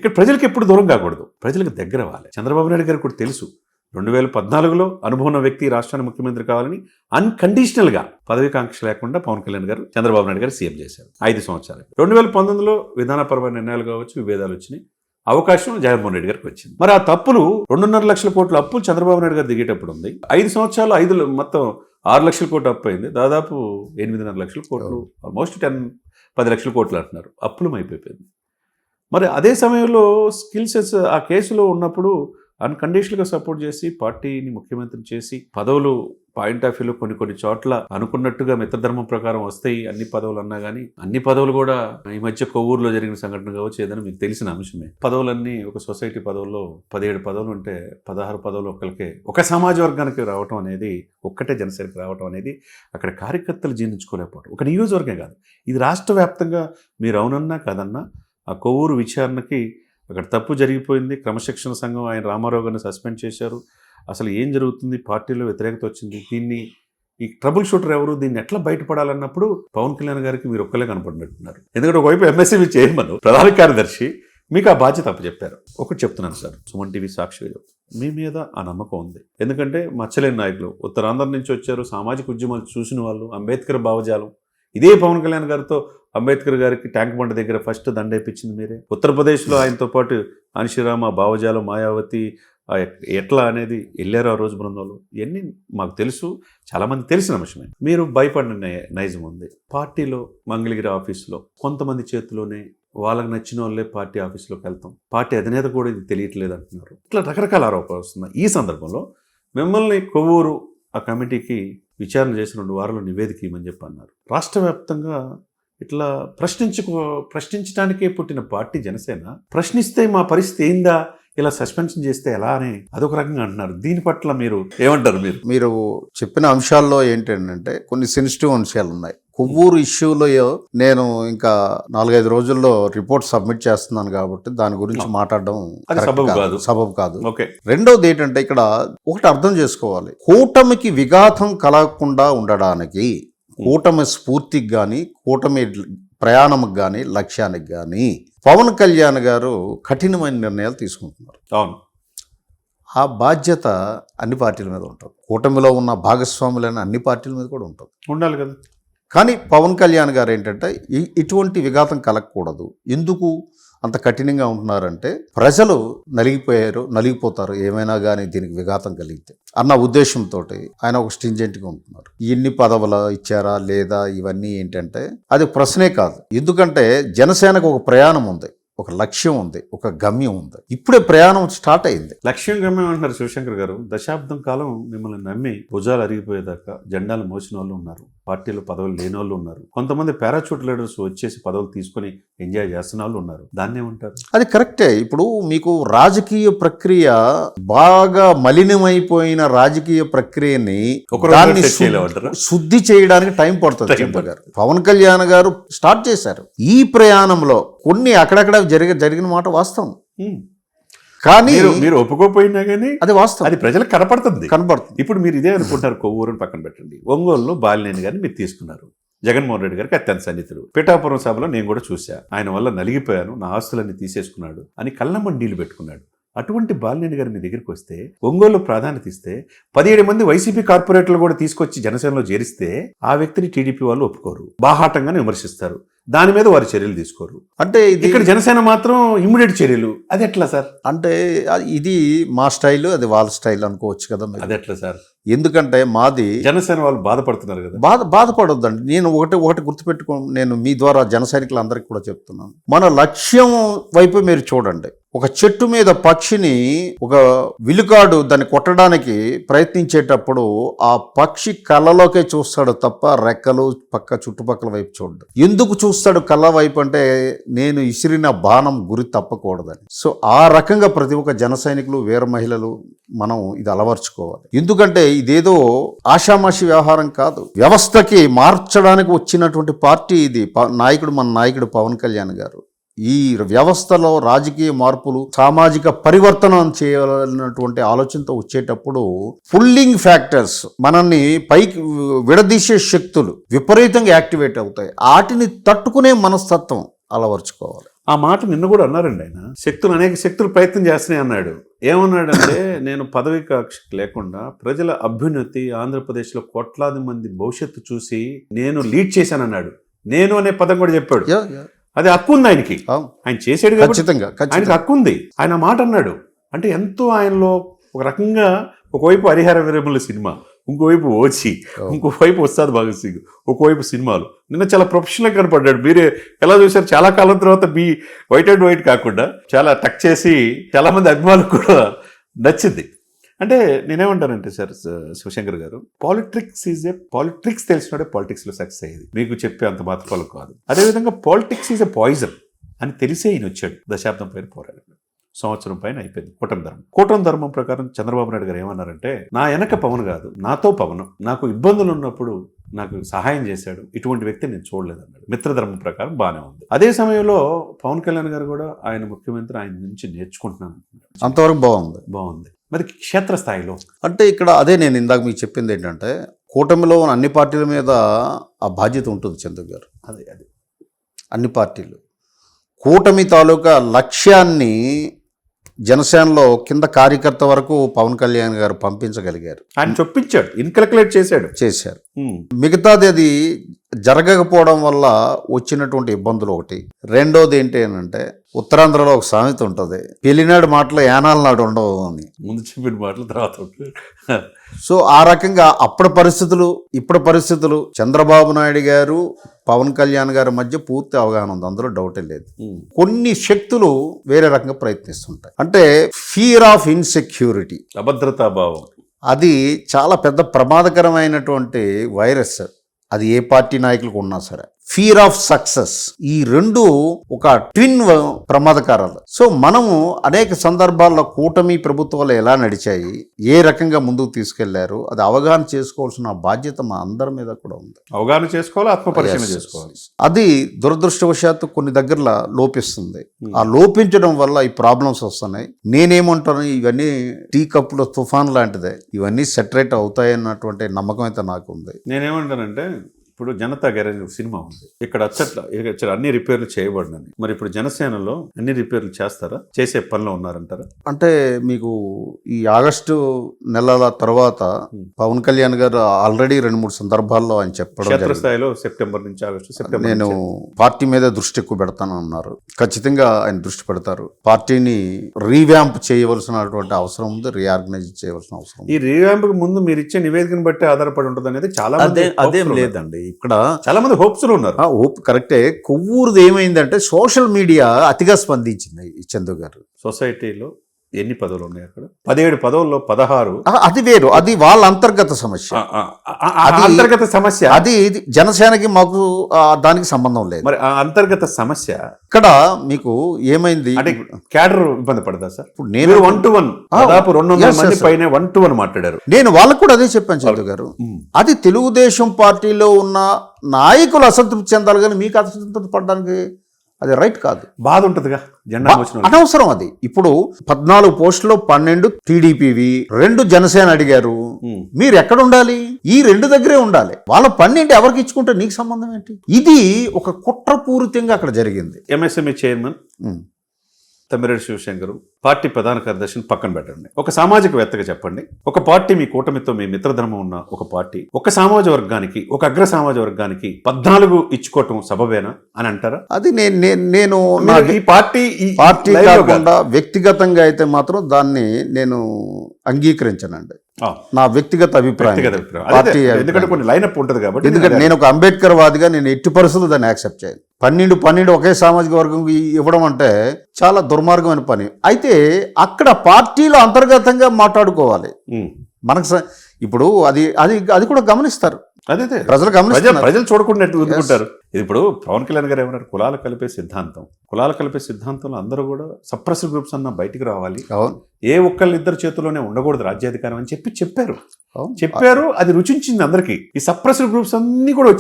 ఇక్కడ ప్రజలకు ఎప్పుడు దూరం కాకూడదు, ప్రజలకు దగ్గర అవ్వాలి. చంద్రబాబు నాయుడు గారికి కూడా తెలుసు 2014లో అనుభవం ఉన్న వ్యక్తి రాష్ట్రానికి ముఖ్యమంత్రి కావాలని అన్కండిషనల్గా పదవికాంక్ష లేకుండా పవన్ కళ్యాణ్ గారు చంద్రబాబు నాయుడు గారు సీఎం చేశారు 5 సంవత్సరాలు. 2019లో విధానపరమైన నిర్ణయాలు కావచ్చు, విభేదాలు వచ్చినాయి, అవకాశం జగన్మోహన్ రెడ్డి గారికి వచ్చింది. మరి ఆ తప్పులు 2.5 లక్షల కోట్ల అప్పులు చంద్రబాబు నాయుడు గారు దిగేటప్పుడు ఉంది. 5 సంవత్సరాలు మొత్తం 6 లక్షల కోట్లు అప్పు అయింది, దాదాపు 8.5 లక్షల కోట్లు, ఆల్మోస్ట్ 10 లక్షల కోట్లు అంటున్నారు, అప్పులం అయిపోయింది. మరి అదే సమయంలో స్కిల్సెస్ ఆ కేసులో ఉన్నప్పుడు అన్కండిషనల్గా సపోర్ట్ చేసి పార్టీని ముఖ్యమంత్రి చేసి పదవులు పాయింట్ ఆఫ్ వ్యూలో కొన్ని చోట్ల అనుకున్నట్టుగా మిత్రధర్మం ప్రకారం వస్తాయి అన్ని పదవులు అన్నా కానీ అన్ని పదవులు కూడా ఈ మధ్య కొవ్వూరులో జరిగిన సంఘటన కావచ్చు ఏదైనా మీకు తెలిసిన అంశమే. పదవులన్నీ ఒక సొసైటీ పదవుల్లో 17 పదవులు ఉంటే 16 పదవులు ఒకరికే ఒక సమాజ వర్గానికి రావటం అనేది, ఒక్కటే జనసేనకి రావటం అనేది అక్కడ కార్యకర్తలు జీర్ణించుకోలేకపోవడం. ఒక నియోజకవర్గం కాదు, ఇది రాష్ట్ర వ్యాప్తంగా మీరు అవునన్నా కాదన్నా ఆ కొవ్వూరు విచారణకి అక్కడ తప్పు జరిగిపోయింది. క్రమశిక్షణ సంఘం ఆయన రామారావు గారిని సస్పెండ్ చేశారు. అసలు ఏం జరుగుతుంది, పార్టీలో వ్యతిరేకత వచ్చింది, దీన్ని ఈ ట్రబుల్ షూటర్ ఎవరు, దీన్ని ఎట్లా బయటపడాలన్నప్పుడు పవన్ కళ్యాణ్ గారికి మీరు ఒక్కలే కనపడినట్టున్నారు. ఎందుకంటే ఒకవైపు ఎంఎస్సీ చైర్మన్, ప్రధాన కార్యదర్శి, మీకు ఆ బాధ్యత అప్పచెప్పారు. ఒకటి చెప్తున్నాను సార్, సుమన్ టీవీ సాక్షిగా మీ మీద ఆ నమ్మకం ఉంది. ఎందుకంటే మచ్చలేని నాయకులు, ఉత్తరాంధ్ర నుంచి వచ్చారు, సామాజిక ఉద్యమాలు చూసిన వాళ్ళు, అంబేద్కర్ భావజాలం. ఇదే పవన్ కళ్యాణ్ గారితో అంబేద్కర్ గారికి ట్యాంక్ బండ్ దగ్గర ఫస్ట్ దండేపించింది మీరే. ఉత్తరప్రదేశ్లో ఆయనతో పాటు అనిశ్రామ, భావజాలం, మాయావతి ఎట్లా అనేది వెళ్ళారు ఆ రోజు బృందంలో. ఇవన్నీ మాకు తెలుసు, చాలామంది తెలిసిన అంశమే. మీరు భయపడిన నైజం ఉంది. పార్టీలో మంగళగిరి ఆఫీసులో కొంతమంది చేతిలోనే వాళ్ళకి నచ్చిన వాళ్ళే పార్టీ ఆఫీసులోకి వెళ్తాం, పార్టీ అధినేత కూడా ఇది తెలియట్లేదు అంటున్నారు. ఇట్లా రకరకాల ఆరోపణలు వస్తున్నాయి. ఈ సందర్భంలో మిమ్మల్ని కొవ్వూరు ఆ కమిటీకి విచారణ చేసిన 2 వారాలు నివేదిక ఇవ్వమని చెప్పి అన్నారు. రాష్ట్ర వ్యాప్తంగా ఇట్లా ప్రశ్నించడానికే పుట్టిన పార్టీ జనసేన ప్రశ్నిస్తే మా పరిస్థితి ఏందా, ఇలా సస్పెన్షన్ చేస్తే ఎలా అని అదొక రకంగా అంటున్నారు. దీని పట్ల మీరు ఏమంటారు? మీరు చెప్పిన అంశాల్లో ఏంటంటే కొన్ని సెన్సిటివ్ అంశాలు ఉన్నాయి. కొవ్వూరు ఇష్యూలో నేను ఇంకా 4-5 రోజుల్లో రిపోర్ట్ సబ్మిట్ చేస్తున్నాను కాబట్టి దాని గురించి మాట్లాడడం సబబు కాదు. రెండోది ఏంటంటే ఇక్కడ ఒకటి అర్థం చేసుకోవాలి, కూటమికి విఘాతం కలగకుండా ఉండడానికి కూటమి స్ఫూర్తికి కానీ కూటమి ప్రయాణంకి కానీ లక్ష్యానికి కానీ పవన్ కళ్యాణ్ గారు కఠినమైన నిర్ణయాలు తీసుకుంటున్నారు. అవును, ఆ బాధ్యత అన్ని పార్టీల మీద ఉంటుంది. కూటమిలో ఉన్న భాగస్వాములైన అన్ని పార్టీల మీద కూడా ఉంటుంది, ఉండాలి కదా. కానీ పవన్ కళ్యాణ్ గారు ఏంటంటే ఇటువంటి విఘాతం కలగకూడదు. ఎందుకు అంత కఠినంగా ఉంటున్నారంటే ప్రజలు నలిగిపోతారు ఏమైనా కానీ దీనికి విఘాతం కలిగితే అన్న ఉద్దేశంతో ఆయన ఒక స్ట్రింజెంట్గా ఉంటున్నారు. ఎన్ని పదవులు ఇచ్చారా లేదా ఇవన్నీ ఏంటంటే అది ప్రశ్నే కాదు. ఎందుకంటే జనసేనకు ఒక ప్రయాణం ఉంది, ఒక లక్ష్యం ఉంది, ఒక గమ్యం ఉంది. ఇప్పుడే ప్రయాణం స్టార్ట్ అయింది. లక్ష్యం గమ్యం అంటున్నారు శివశంకర్ గారు. దశాబ్దం కాలం మిమ్మల్ని నమ్మి భుజాలు అరిగిపోయేదాకా జెండాలు మోసిన వాళ్ళు ఉన్నారు, పార్టీలో పదవులు లేని వాళ్ళు ఉన్నారు, కొంతమంది పారాచూట్ లీడర్స్ వచ్చేసి పదవులు తీసుకొని ఎంజాయ్ చేస్తున్న వాళ్ళు ఉన్నారు. దాన్ని ఏమంటారు? అది కరెక్టే. ఇప్పుడు మీకు రాజకీయ ప్రక్రియ బాగా మలినమైపోయిన రాజకీయ ప్రక్రియని శుద్ధి చేయడానికి టైం పడుతుంది. పవన్ కళ్యాణ్ గారు స్టార్ట్ చేశారు ఈ ప్రయాణంలో. కొన్ని అక్కడక్కడ జరిగిన మాట వాస్తవం, కానీ మీరు ఒప్పుకోపోయినా కానీ అది వాస్తవం, అది ప్రజలకు కనపడుతుంది. ఇప్పుడు మీరు ఇదే అనుకుంటారు, కొవ్వూరుని పక్కన పెట్టండి. ఒంగోలులో బాలినేని గారిని మీరు తీసుకున్నారు. జగన్మోహన్ రెడ్డి గారికి అత్యంత సన్నిహితుడు. పిఠాపురం సభలో నేను కూడా చూశా, ఆయన వల్ల నలిగిపోయాను, నా ఆస్తులన్నీ తీసేసుకున్నాడు అని కళ్ళమండీలు పెట్టుకున్నాడు. అటువంటి బాలినేని గారు మీ దగ్గరికి వస్తే, ఒంగోలు ప్రాధాన్యత ఇస్తే, 17 మంది వైసీపీ కార్పొరేటర్లు కూడా తీసుకొచ్చి జనసేనలో చేరిస్తే ఆ వ్యక్తిని టీడీపీ వాళ్ళు ఒప్పుకోరు, బాహాటంగానే విమర్శిస్తారు, దాని మీద వారు చర్యలు తీసుకోరు. అంటే ఇక్కడ జనసేన మాత్రం ఇమ్మీడియట్ చర్యలు. అది ఎట్లా సార్? అంటే ఇది మా స్టైల్, అది వాళ్ళ స్టైల్ అనుకోవచ్చు కదా. అది ఎట్లా సార్? ఎందుకంటే మాది జనసేన వాళ్ళు బాధపడుతున్నారు కదా. బాధపడొద్దండి. నేను ఒకటి గుర్తుపెట్టుకో, నేను మీ ద్వారా జన సైనికులందరికీ కూడా చెప్తున్నాను, మన లక్ష్యం వైపు మీరు చూడండి. ఒక చెట్టు మీద పక్షిని ఒక విలుకాడు దాన్ని కొట్టడానికి ప్రయత్నించేటప్పుడు ఆ పక్షి కళ్ళలోకే చూస్తాడు తప్ప రెక్కలు చుట్టుపక్కల వైపు చూడడు. ఎందుకు చూస్తాడు కళ్ళ వైపు అంటే నేను ఇసిరిన బాణం గురి తప్పకూడదని. సో ఆ రకంగా ప్రతి ఒక్క జన సైనికులు, వీర మహిళలు మనం ఇది అలవర్చుకోవాలి. ఎందుకంటే ఇదేదో ఆషామాషి వ్యవహారం కాదు, వ్యవస్థకి మార్చడానికి వచ్చినటువంటి పార్టీ ఇది. మన నాయకుడు పవన్ కళ్యాణ్ గారు ఈ వ్యవస్థలో రాజకీయ మార్పులు, సామాజిక పరివర్తనం చేయాలన్నటువంటి ఆలోచనతో వచ్చేటప్పుడు పుల్లింగ్ ఫ్యాక్టర్స్, మనల్ని పైకి విడదీసే శక్తులు విపరీతంగా యాక్టివేట్ అవుతాయి. వాటిని తట్టుకునే మనస్తత్వం అలవర్చుకోవాలి. ఆ మాట నిన్న కూడా అన్నారండి ఆయన. అనేక శక్తులు ప్రయత్నం చేస్తున్నాయి అన్నాడు. ఏమన్నాడంటే నేను పదవి కాక్ష లేకుండా ప్రజల అభ్యున్నతి, ఆంధ్రప్రదేశ్లో కోట్లాది మంది భవిష్యత్తు చూసి నేను లీడ్ చేశానన్నాడు. నేను అనే పదం కూడా చెప్పాడు. అది హక్కు ఉంది ఆయనకి, ఆయన చేసాడు ఖచ్చితంగా, ఆయనకి హక్కు ఉంది. ఆయన మాట అన్నాడు అంటే ఎంతో ఆయనలో ఒక రకంగా, ఒకవైపు హరిహర వీరమల్లి సినిమా, ఇంకోవైపు ఓచి, ఇంకోవైపు ఉస్తాద్ భగత్ సింగ్, ఒకవైపు సినిమాలు. నిన్న చాలా ప్రొఫెషనల్గా కనపడ్డాడు. మీరే ఎలా చూశారు? చాలా కాలం తర్వాత వైట్ అండ్ వైట్ కాకుండా చాలా టక్ చేసి చాలా మంది అభిమానులకు కూడా నచ్చింది. అంటే నేనేమంటానంటే సార్ శివశంకర్ గారు, పాలిటిక్స్ తెలిసినోడే పాలిటిక్స్లో సక్సెస్ అయ్యేది. మీకు చెప్పే అంత మాత్రం కాదు. అదేవిధంగా పాలిటిక్స్ ఈజ్ ఎ పాయిజన్ అని తెలిసే ఈయన వచ్చాడు. దశాబ్దం పైన పోరాడాడు, సంవత్సరం పైన అయిపోయింది కూటమి ధర్మం ప్రకారం. చంద్రబాబు నాయుడు గారు ఏమన్నారంటే, నా వెనక పవన్ కాదు, నాతో పవన్, నాకు ఇబ్బందులు ఉన్నప్పుడు నాకు సహాయం చేశాడు, ఇటువంటి వ్యక్తి నేను చూడలేదన్నాడు. మిత్రధర్మం ప్రకారం బాగానే ఉంది. అదే సమయంలో పవన్ కళ్యాణ్ గారు కూడా ఆయన ముఖ్యమంత్రి, ఆయన నుంచి నేర్చుకుంటున్నాను, అంతవరకు బాగుంది. మరి క్షేత్రస్థాయిలో అంటే ఇక్కడ అదే నేను ఇందాక మీకు చెప్పింది ఏంటంటే, కూటమిలో ఉన్న అన్ని పార్టీల మీద ఆ బాధ్యత ఉంటుంది చంద్ర గారు. అదే అన్ని పార్టీలు కూటమి తాలూకా లక్ష్యాన్ని జనసేనలో కింద కార్యకర్త వరకు పవన్ కళ్యాణ్ గారు పంపించగలిగారు. ఆయన చొప్పించాడు, ఇన్కల్కులేట్ చేశారు. మిగతాది అది జరగకపోవడం వల్ల వచ్చినటువంటి ఇబ్బందులు ఒకటి. రెండోది ఏంటి అంటే, ఉత్తరాంధ్రలో ఒక సామెత ఉంటుంది, పెళ్లినాడు మాటలు యానాల నాడు ఉండవు అని. ముందు చెప్పిన మాటలు తర్వాత. సో ఆ రకంగా అప్పటి పరిస్థితులు ఇప్పటి పరిస్థితులు, చంద్రబాబు నాయుడు గారు పవన్ కళ్యాణ్ గారి మధ్య పూర్తి అవగాహన ఉంది, అందులో డౌటే లేదు. కొన్ని శక్తులు వేరే రకంగా ప్రయత్నిస్తుంటాయి. అంటే ఫియర్ ఆఫ్ ఇన్సెక్యూరిటీ, అభద్రతా భావం, అది చాలా పెద్ద ప్రమాదకరమైనటువంటి వైరస్. అది ఏ పార్టీ నాయకులకు ఉన్నా సరే. ఫియర్ ఆఫ్ సక్సెస్, ఈ రెండు ఒక ట్విన్ ప్రమాదకారాలు. సో మనము అనేక సందర్భాల్లో కూటమి ప్రభుత్వాలు ఎలా నడిచాయి, ఏ రకంగా ముందుకు తీసుకెళ్లారు, అది అవగాహన చేసుకోవాల్సిన బాధ్యత మా అందరి మీద కూడా ఉంది. అవగాహన చేసుకోవాలి, ఆత్మపరిశీలన చేసుకోవాలి. అది దురదృష్టవశాత్తు కొన్ని దగ్గరలో లోపిస్తుంది. ఆ లోపించడం వల్ల ఈ ప్రాబ్లమ్స్ వస్తున్నాయి. నేనేమంటాను, ఇవన్నీ టీ కప్పులో తుఫాన్ లాంటిదే, ఇవన్నీ సెటరేట్ అవుతాయన్నటువంటి నమ్మకం అయితే నాకు ఉంది. నేనేమంటానంటే, ఇప్పుడు జనతా గ్యారేజ్ సినిమా ఉంది, ఇక్కడ అచ్చట్ల అన్ని రిపేర్లు చేయబడినని. మరి ఇప్పుడు జనసేనలో అన్ని రిపేర్లు చేస్తారా, చేసే పనిలో ఉన్నారంటారా? అంటే మీకు ఈ ఆగస్టు నెలల తర్వాత పవన్ కళ్యాణ్ గారు ఆల్రెడీ 2-3 సందర్భాల్లో ఆయన చెప్పడం, క్షేత్రస్థాయిలో సెప్టెంబర్ నుంచి ఆగస్టు నేను పార్టీ మీద దృష్టి ఎక్కువ పెడతాను అన్నారు. ఖచ్చితంగా ఆయన దృష్టి పెడతారు. పార్టీని రీవ్యాంప్ చేయవలసినటువంటి అవసరం ఉంది, రీఆర్గనైజ్ చేయవలసిన అవసరం. ఈ రీవ్యాంప్ ముందు మీరు ఇచ్చే నివేదికను బట్టి ఆధారపడి ఉంటుంది అనేది చాలా అదేం లేదండి. ఇక్కడ చాలా మంది హోప్స్ ఉన్నారు. హోప్ కరెక్టే. కొవ్వూరుది ఏమైందంటే, సోషల్ మీడియా అతిగా స్పందించింది. చందు గారు, సొసైటీలో ఎన్ని పదవులు ఉన్నాయి? అక్కడ 17 పదవుల్లో 16. అది వేరు, అది వాళ్ళ అంతర్గత సమస్య. అంతర్గత సమస్య అది జనసేనకి మాకు దానికి సంబంధం లేదు. మరి ఆ అంతర్గత సమస్య ఇక్కడ మీకు ఏమైంది అంటే, క్యాడర్ ఇబ్బంది పడదా సార్? ఇప్పుడు నేను 1-to-1 దాదాపు 200 మంది పైన 1-to-1 మాట్లాడారు. నేను వాళ్ళకు కూడా అదే చెప్పాను చందు గారు. అది తెలుగుదేశం పార్టీలో ఉన్న నాయకులు అసంతృప్తి చెందాలి, కానీ మీకు అసంతృప్తి పడడానికి అది రైట్ కాదు. బాధ ఉంటుందిగా, జెండా అనవసరం అది. ఇప్పుడు 14 పోస్టులో 12 టీడీపీవి, 2 జనసేన అడిగారు. మీరు ఎక్కడ ఉండాలి? ఈ 2 దగ్గరే ఉండాలి. వాళ్ళ 12 ఎవరికి ఇచ్చుకుంటే నీకు సంబంధం ఏంటి? ఇది ఒక కుట్రపూరితంగా అక్కడ జరిగింది. MSME chairman Tammireddy Sivashankar, party ప్రధాన కార్యదర్శిని పక్కన పెట్టండి. ఒక సామాజికవేత్తగా చెప్పండి, ఒక పార్టీ మీ కూటమితో మీ మిత్రధర్మం ఉన్న ఒక పార్టీ ఒక సామాజ వర్గానికి, ఒక అగ్ర సామాజ వర్గానికి 14 ఇచ్చుకోవటం సబబేనా అని అంటారా? అది నేను ఈ పార్టీ కాకుండా వ్యక్తిగతంగా అయితే మాత్రం దాన్ని నేను అంగీకరించనండి. నా వ్యక్తిగత అభిప్రాయం. ఎందుకంటే కొన్ని లైనప్ ఉంటుంది కాబట్టి. ఎందుకంటే నేను ఒక అంబేద్కర్ వాదిగా నేను ఎట్టి పరిస్థితులు దాన్ని యాక్సెప్ట్ చేయను. 12 ఒకే సామాజిక వర్గం ఇవ్వడం అంటే చాలా దుర్మార్గమైన పని. అయితే అక్కడ పార్టీలో అంతర్గతంగా మాట్లాడుకోవాలి. మనకు ఇప్పుడు అది కూడా గమనిస్తారు. అదే ప్రజలు చూడకుండా ఊరుకుంటారు. ఇది ఇప్పుడు పవన్ కళ్యాణ్ గారు ఏమన్నారు, కులాలు కలిపే సిద్ధాంతంలో అందరూ కూడా సప్రెసివ్ గ్రూప్స్ అన్న బయటికి రావాలి, ఏ ఒక్కళ్ళిద్దరు చేతుల్లోనే ఉండకూడదు రాజ్యాధికారం అని చెప్పారు. అది రుచించింది అందరికీ. ఈ సప్రెసివ్ గ్రూప్స్ అన్ని కూడా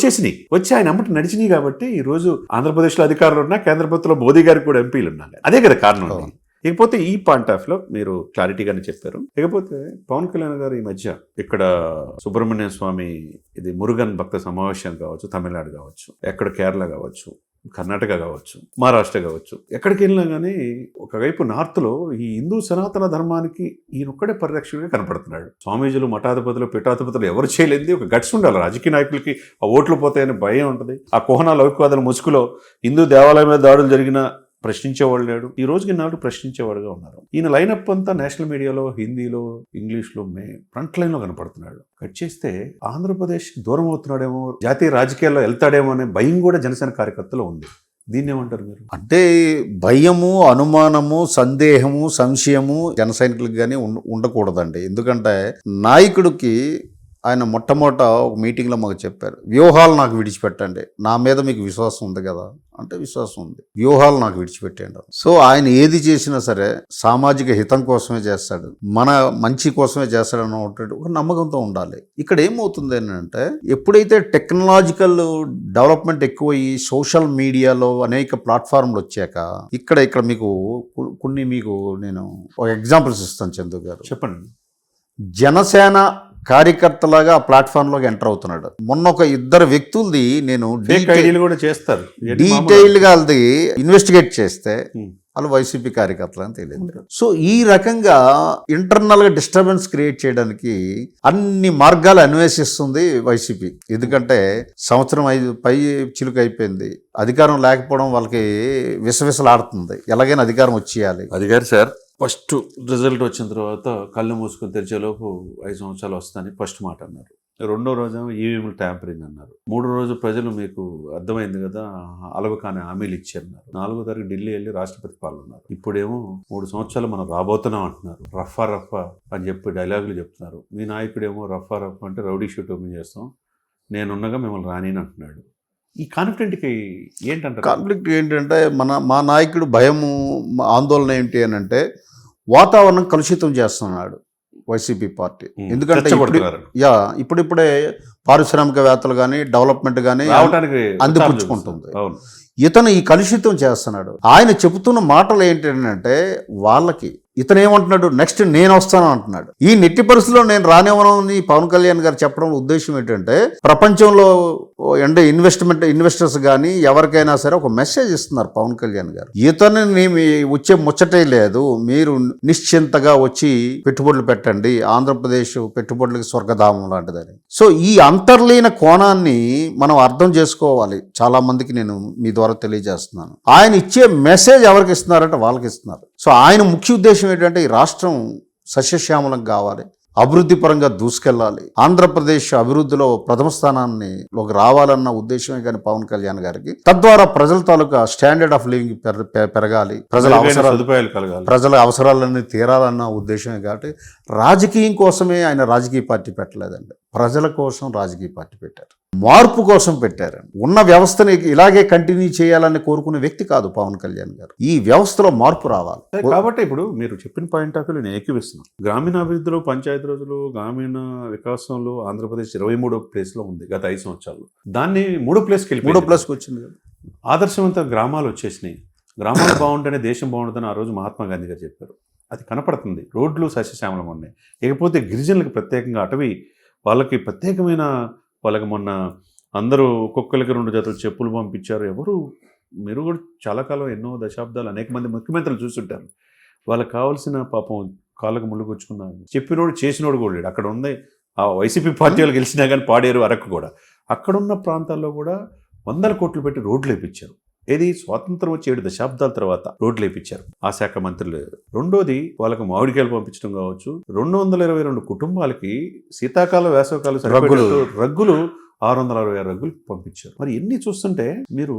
వచ్చి ఆయన అమ్మటి నడిచినాయి. కాబట్టి ఈ రోజు ఆంధ్రప్రదేశ్లో అధికారులు ఉన్నా, కేంద్ర ప్రభుత్వంలో మోదీ గారికి కూడా ఎంపీలు ఉన్నారు. అదే కదా కారణం. ఇకపోతే ఈ పాయింట్ ఆఫ్ లో మీరు క్లారిటీగానే చెప్పారు. ఇకపోతే పవన్ కళ్యాణ్ గారు ఈ మధ్య ఇక్కడ సుబ్రహ్మణ్య స్వామి ఇది మురుగన్ భక్త సమావేశం కావచ్చు, తమిళనాడు కావచ్చు, ఎక్కడ కేరళ కావచ్చు, కర్ణాటక కావచ్చు, మహారాష్ట్ర కావచ్చు, ఎక్కడికి వెళ్ళినా కానీ ఒకవైపు నార్త్లో ఈ హిందూ సనాతన ధర్మానికి ఈయనొక్కడే పరిరక్షణగా కనపడుతున్నాడు. స్వామీజులు, మఠాధిపతులు, పీఠాధిపతులు ఎవరు చేయలేంది ఒక గట్స్ ఉండాలి. రాజకీయ నాయకులకి ఆ ఓట్లు పోతాయని భయం ఉంటుంది. ఆ కోహనా లౌకికవాదుల ముసుగులో హిందూ దేవాలయం మీద దాడులు జరిగిన ప్రశ్నించేవాడు లేడు. ఈ రోజుకి నాడు ప్రశ్నించేవాడుగా ఉన్నారు. ఈయన లైనప్ అంతా నేషనల్ మీడియాలో, హిందీలో, ఇంగ్లీష్లో ఫ్రంట్ లైన్లో కనపడుతున్నాడు. కట్ చేస్తే ఆంధ్రప్రదేశ్ దూరం అవుతున్నాడేమో, జాతీయ రాజకీయాల్లో వెళ్తాడేమో అనే భయం కూడా జనసేన కార్యకర్తలు ఉంది. దీన్ని ఏమంటారు మీరు? అంటే భయము, అనుమానము, సందేహము, సంశయము జన సైనికులకు కానీ ఉండకూడదండి. ఎందుకంటే నాయకుడికి ఆయన మొట్టమొదట ఒక మీటింగ్లో మాకు చెప్పారు, వ్యూహాలు నాకు విడిచిపెట్టండి, నా మీద మీకు విశ్వాసం ఉంది కదా అంటే విశ్వాసం ఉంది, వ్యూహాలు నాకు విడిచిపెట్టండి. సో ఆయన ఏది చేసినా సరే సామాజిక హితం కోసమే చేస్తాడు, మన మంచి కోసమే చేస్తాడు అన్న ఒక నమ్మకంతో ఉండాలి. ఇక్కడ ఏమవుతుంది అంటే ఎప్పుడైతే టెక్నాలజికల్ డెవలప్మెంట్ ఎక్కువయ్యి సోషల్ మీడియాలో అనేక ప్లాట్ఫామ్లు వచ్చాక ఇక్కడ మీకు నేను ఒక ఎగ్జాంపుల్స్ ఇస్తాను చందు గారు. చెప్పండి. జనసేన కార్యకర్తలాగా ఆ ప్లాట్ఫామ్లోకి ఎంటర్ అవుతున్నాడు. మొన్న ఒక ఇద్దరు వ్యక్తులది నేను కూడా చేస్తారు, డీటెయిల్గా వాళ్ళది ఇన్వెస్టిగేట్ చేస్తే వాళ్ళు వైసీపీ కార్యకర్తలు అని తెలియదు. సో ఈ రకంగా ఇంటర్నల్గా డిస్టర్బెన్స్ క్రియేట్ చేయడానికి అన్ని మార్గాలు అన్వేషిస్తుంది వైసీపీ. ఎందుకంటే సంవత్సరం పై చిలుక అయిపోయింది, అధికారం లేకపోవడం వాళ్ళకి విసవిసలాడుతుంది, ఎలాగైనా అధికారం వచ్చేయాలి. అధికారి సార్ ఫస్ట్ రిజల్ట్ వచ్చిన తర్వాత కళ్ళు మూసుకొని తెరిచేలోపు 5 సంవత్సరాలు వస్తాయని ఫస్ట్ మాట అన్నారు. రెండో రోజు ఈవీఎంలు ట్యాంపరింగ్ అన్నారు. మూడో రోజు ప్రజలు మీకు అర్థమైంది కదా అలవకానే హామీలు ఇచ్చారన్నారు. 4వ తారీఖు ఢిల్లీ వెళ్ళి రాష్ట్రపతి పాల్గొన్నారు. ఇప్పుడేమో 3 సంవత్సరాలు మనం రాబోతున్నాం అంటున్నారు. రఫా అని చెప్పి డైలాగులు చెప్తున్నారు. మీ నాయకుడేమో రఫా అంటే రౌడీ షూట్ ఓపెన్ చేస్తాం, నేనున్నగా మిమ్మల్ని రానిని అంటున్నాడు. ఈ కాన్ఫ్లిక్ట్కి ఏంటంటారు? కాన్ఫ్లిక్ట్ ఏంటంటే మా నాయకుడు భయము, ఆందోళన ఏంటి అని అంటే వాతావరణం కలుషితం చేస్తున్నాడు వైసీపీ పార్టీ. ఎందుకంటే ఇప్పుడిప్పుడే పారిశ్రామికవేత్తలు కానీ డెవలప్మెంట్ కానీ అందిపుచ్చుకుంటుంది. ఇతను ఈ కలుషితం చేస్తున్నాడు. ఆయన చెబుతున్న మాటలు ఏంటంటే వాళ్ళకి ఇతను ఏమంటున్నాడు, నెక్స్ట్ నేను వస్తాను అంటున్నాడు. ఈ నెట్టి పరిస్థితుల్లో నేను రానివ్వనని పవన్ కళ్యాణ్ గారు చెప్పడం ఉద్దేశం ఏంటంటే ప్రపంచంలో ఇన్వెస్టర్స్ కానీ ఎవరికైనా సరే ఒక మెసేజ్ ఇస్తున్నారు పవన్ కళ్యాణ్ గారు. ఇతను వచ్చే ముచ్చటే లేదు, మీరు నిశ్చింతగా వచ్చి పెట్టుబడులు పెట్టండి, ఆంధ్రప్రదేశ్ పెట్టుబడులకి స్వర్గధామం లాంటిదని. సో ఈ అంతర్లీన కోణాన్ని మనం అర్థం చేసుకోవాలి. చాలా మందికి నేను మీ ద్వారా తెలియజేస్తున్నాను. ఆయన ఇచ్చే మెసేజ్ ఎవరికి ఇస్తున్నారంటే వాళ్ళకి ఇస్తున్నారు. సో ఆయన ముఖ్య ఉద్దేశం ఏంటంటే ఈ రాష్ట్రం సస్యశ్యామలం కావాలి, అభివృద్ధి పరంగా దూసుకెళ్ళాలి, ఆంధ్రప్రదేశ్ అభివృద్ధిలో ప్రథమ స్థానాన్ని రావాలన్న ఉద్దేశమే కానీ పవన్ కళ్యాణ్ గారికి. తద్వారా ప్రజల తాలూకా స్టాండర్డ్ ఆఫ్ లివింగ్ పెరగాలి, ప్రజల అవసరాలన్నీ తీరాలన్న ఉద్దేశమే. కాబట్టి రాజకీయం కోసమే ఆయన రాజకీయ పార్టీ పెట్టలేదండి, ప్రజల కోసం రాజకీయ పార్టీ పెట్టారు, మార్పు కోసం పెట్టారు. ఉన్న వ్యవస్థని ఇలాగే కంటిన్యూ చేయాలని కోరుకునే వ్యక్తి కాదు పవన్ కళ్యాణ్ గారు. ఈ వ్యవస్థలో మార్పు రావాలి. కాబట్టి ఇప్పుడు మీరు చెప్పిన పాయింట్ ఆఫ్ వ్యూ నేను ఏకీవిస్తున్నాను. గ్రామీణాభివృద్ధిలో, పంచాయతీ రోజులు, గ్రామీణ వికాసంలో ఆంధ్రప్రదేశ్ 23వ ప్లేస్లో ఉంది గత 5 సంవత్సరాలు. దాన్ని 3వ ప్లేస్కి వచ్చింది. ఆదర్శవంత గ్రామాలు వచ్చేసినాయి. గ్రామాలు బాగుంటేనే దేశం బాగుంటుందని ఆ రోజు మహాత్మా గాంధీ గారు చెప్పారు. అది కనపడుతుంది. రోడ్లు సస్యశ్యామలం ఉన్నాయి. ఇకపోతే గిరిజనులకు ప్రత్యేకంగా అటవీ వాళ్ళకి ప్రత్యేకమైన వాళ్ళకి మొన్న అందరూ ఒక్కొక్కరికి 2 జతలు చెప్పులు పంపించారు. మీరు కూడా చాలా కాలం ఎన్నో దశాబ్దాలు అనేక మంది ముఖ్యమంత్రులు చూస్తుంటారు. వాళ్ళకి కావాల్సిన పాపం కాళ్ళకు ముళ్ళు గుచ్చుకున్నారు. చెప్పినోడు చేసినోడు కూడా లేడు. అక్కడ ఉంది ఆ వైసీపీ పార్టీ వాళ్ళు గెలిచినా కానీ పాడేరు అరకు కూడా. అక్కడున్న ప్రాంతాల్లో కూడా 100 కోట్లు పెట్టి రోడ్లు వేయించారు. ఏది స్వాతంత్రం వచ్చి 7 దశాబ్దాల తర్వాత రోడ్లు వేయించారు ఆ శాఖ మంత్రులు. రెండోది వాళ్ళకి మామిడికాయలు పంపించడం కావచ్చు. 222 కుటుంబాలకి శీతాకాల వేసవకాల రగ్గులు 666 రగ్గులు పంపించారు. మరి ఎన్ని చూస్తుంటే మీరు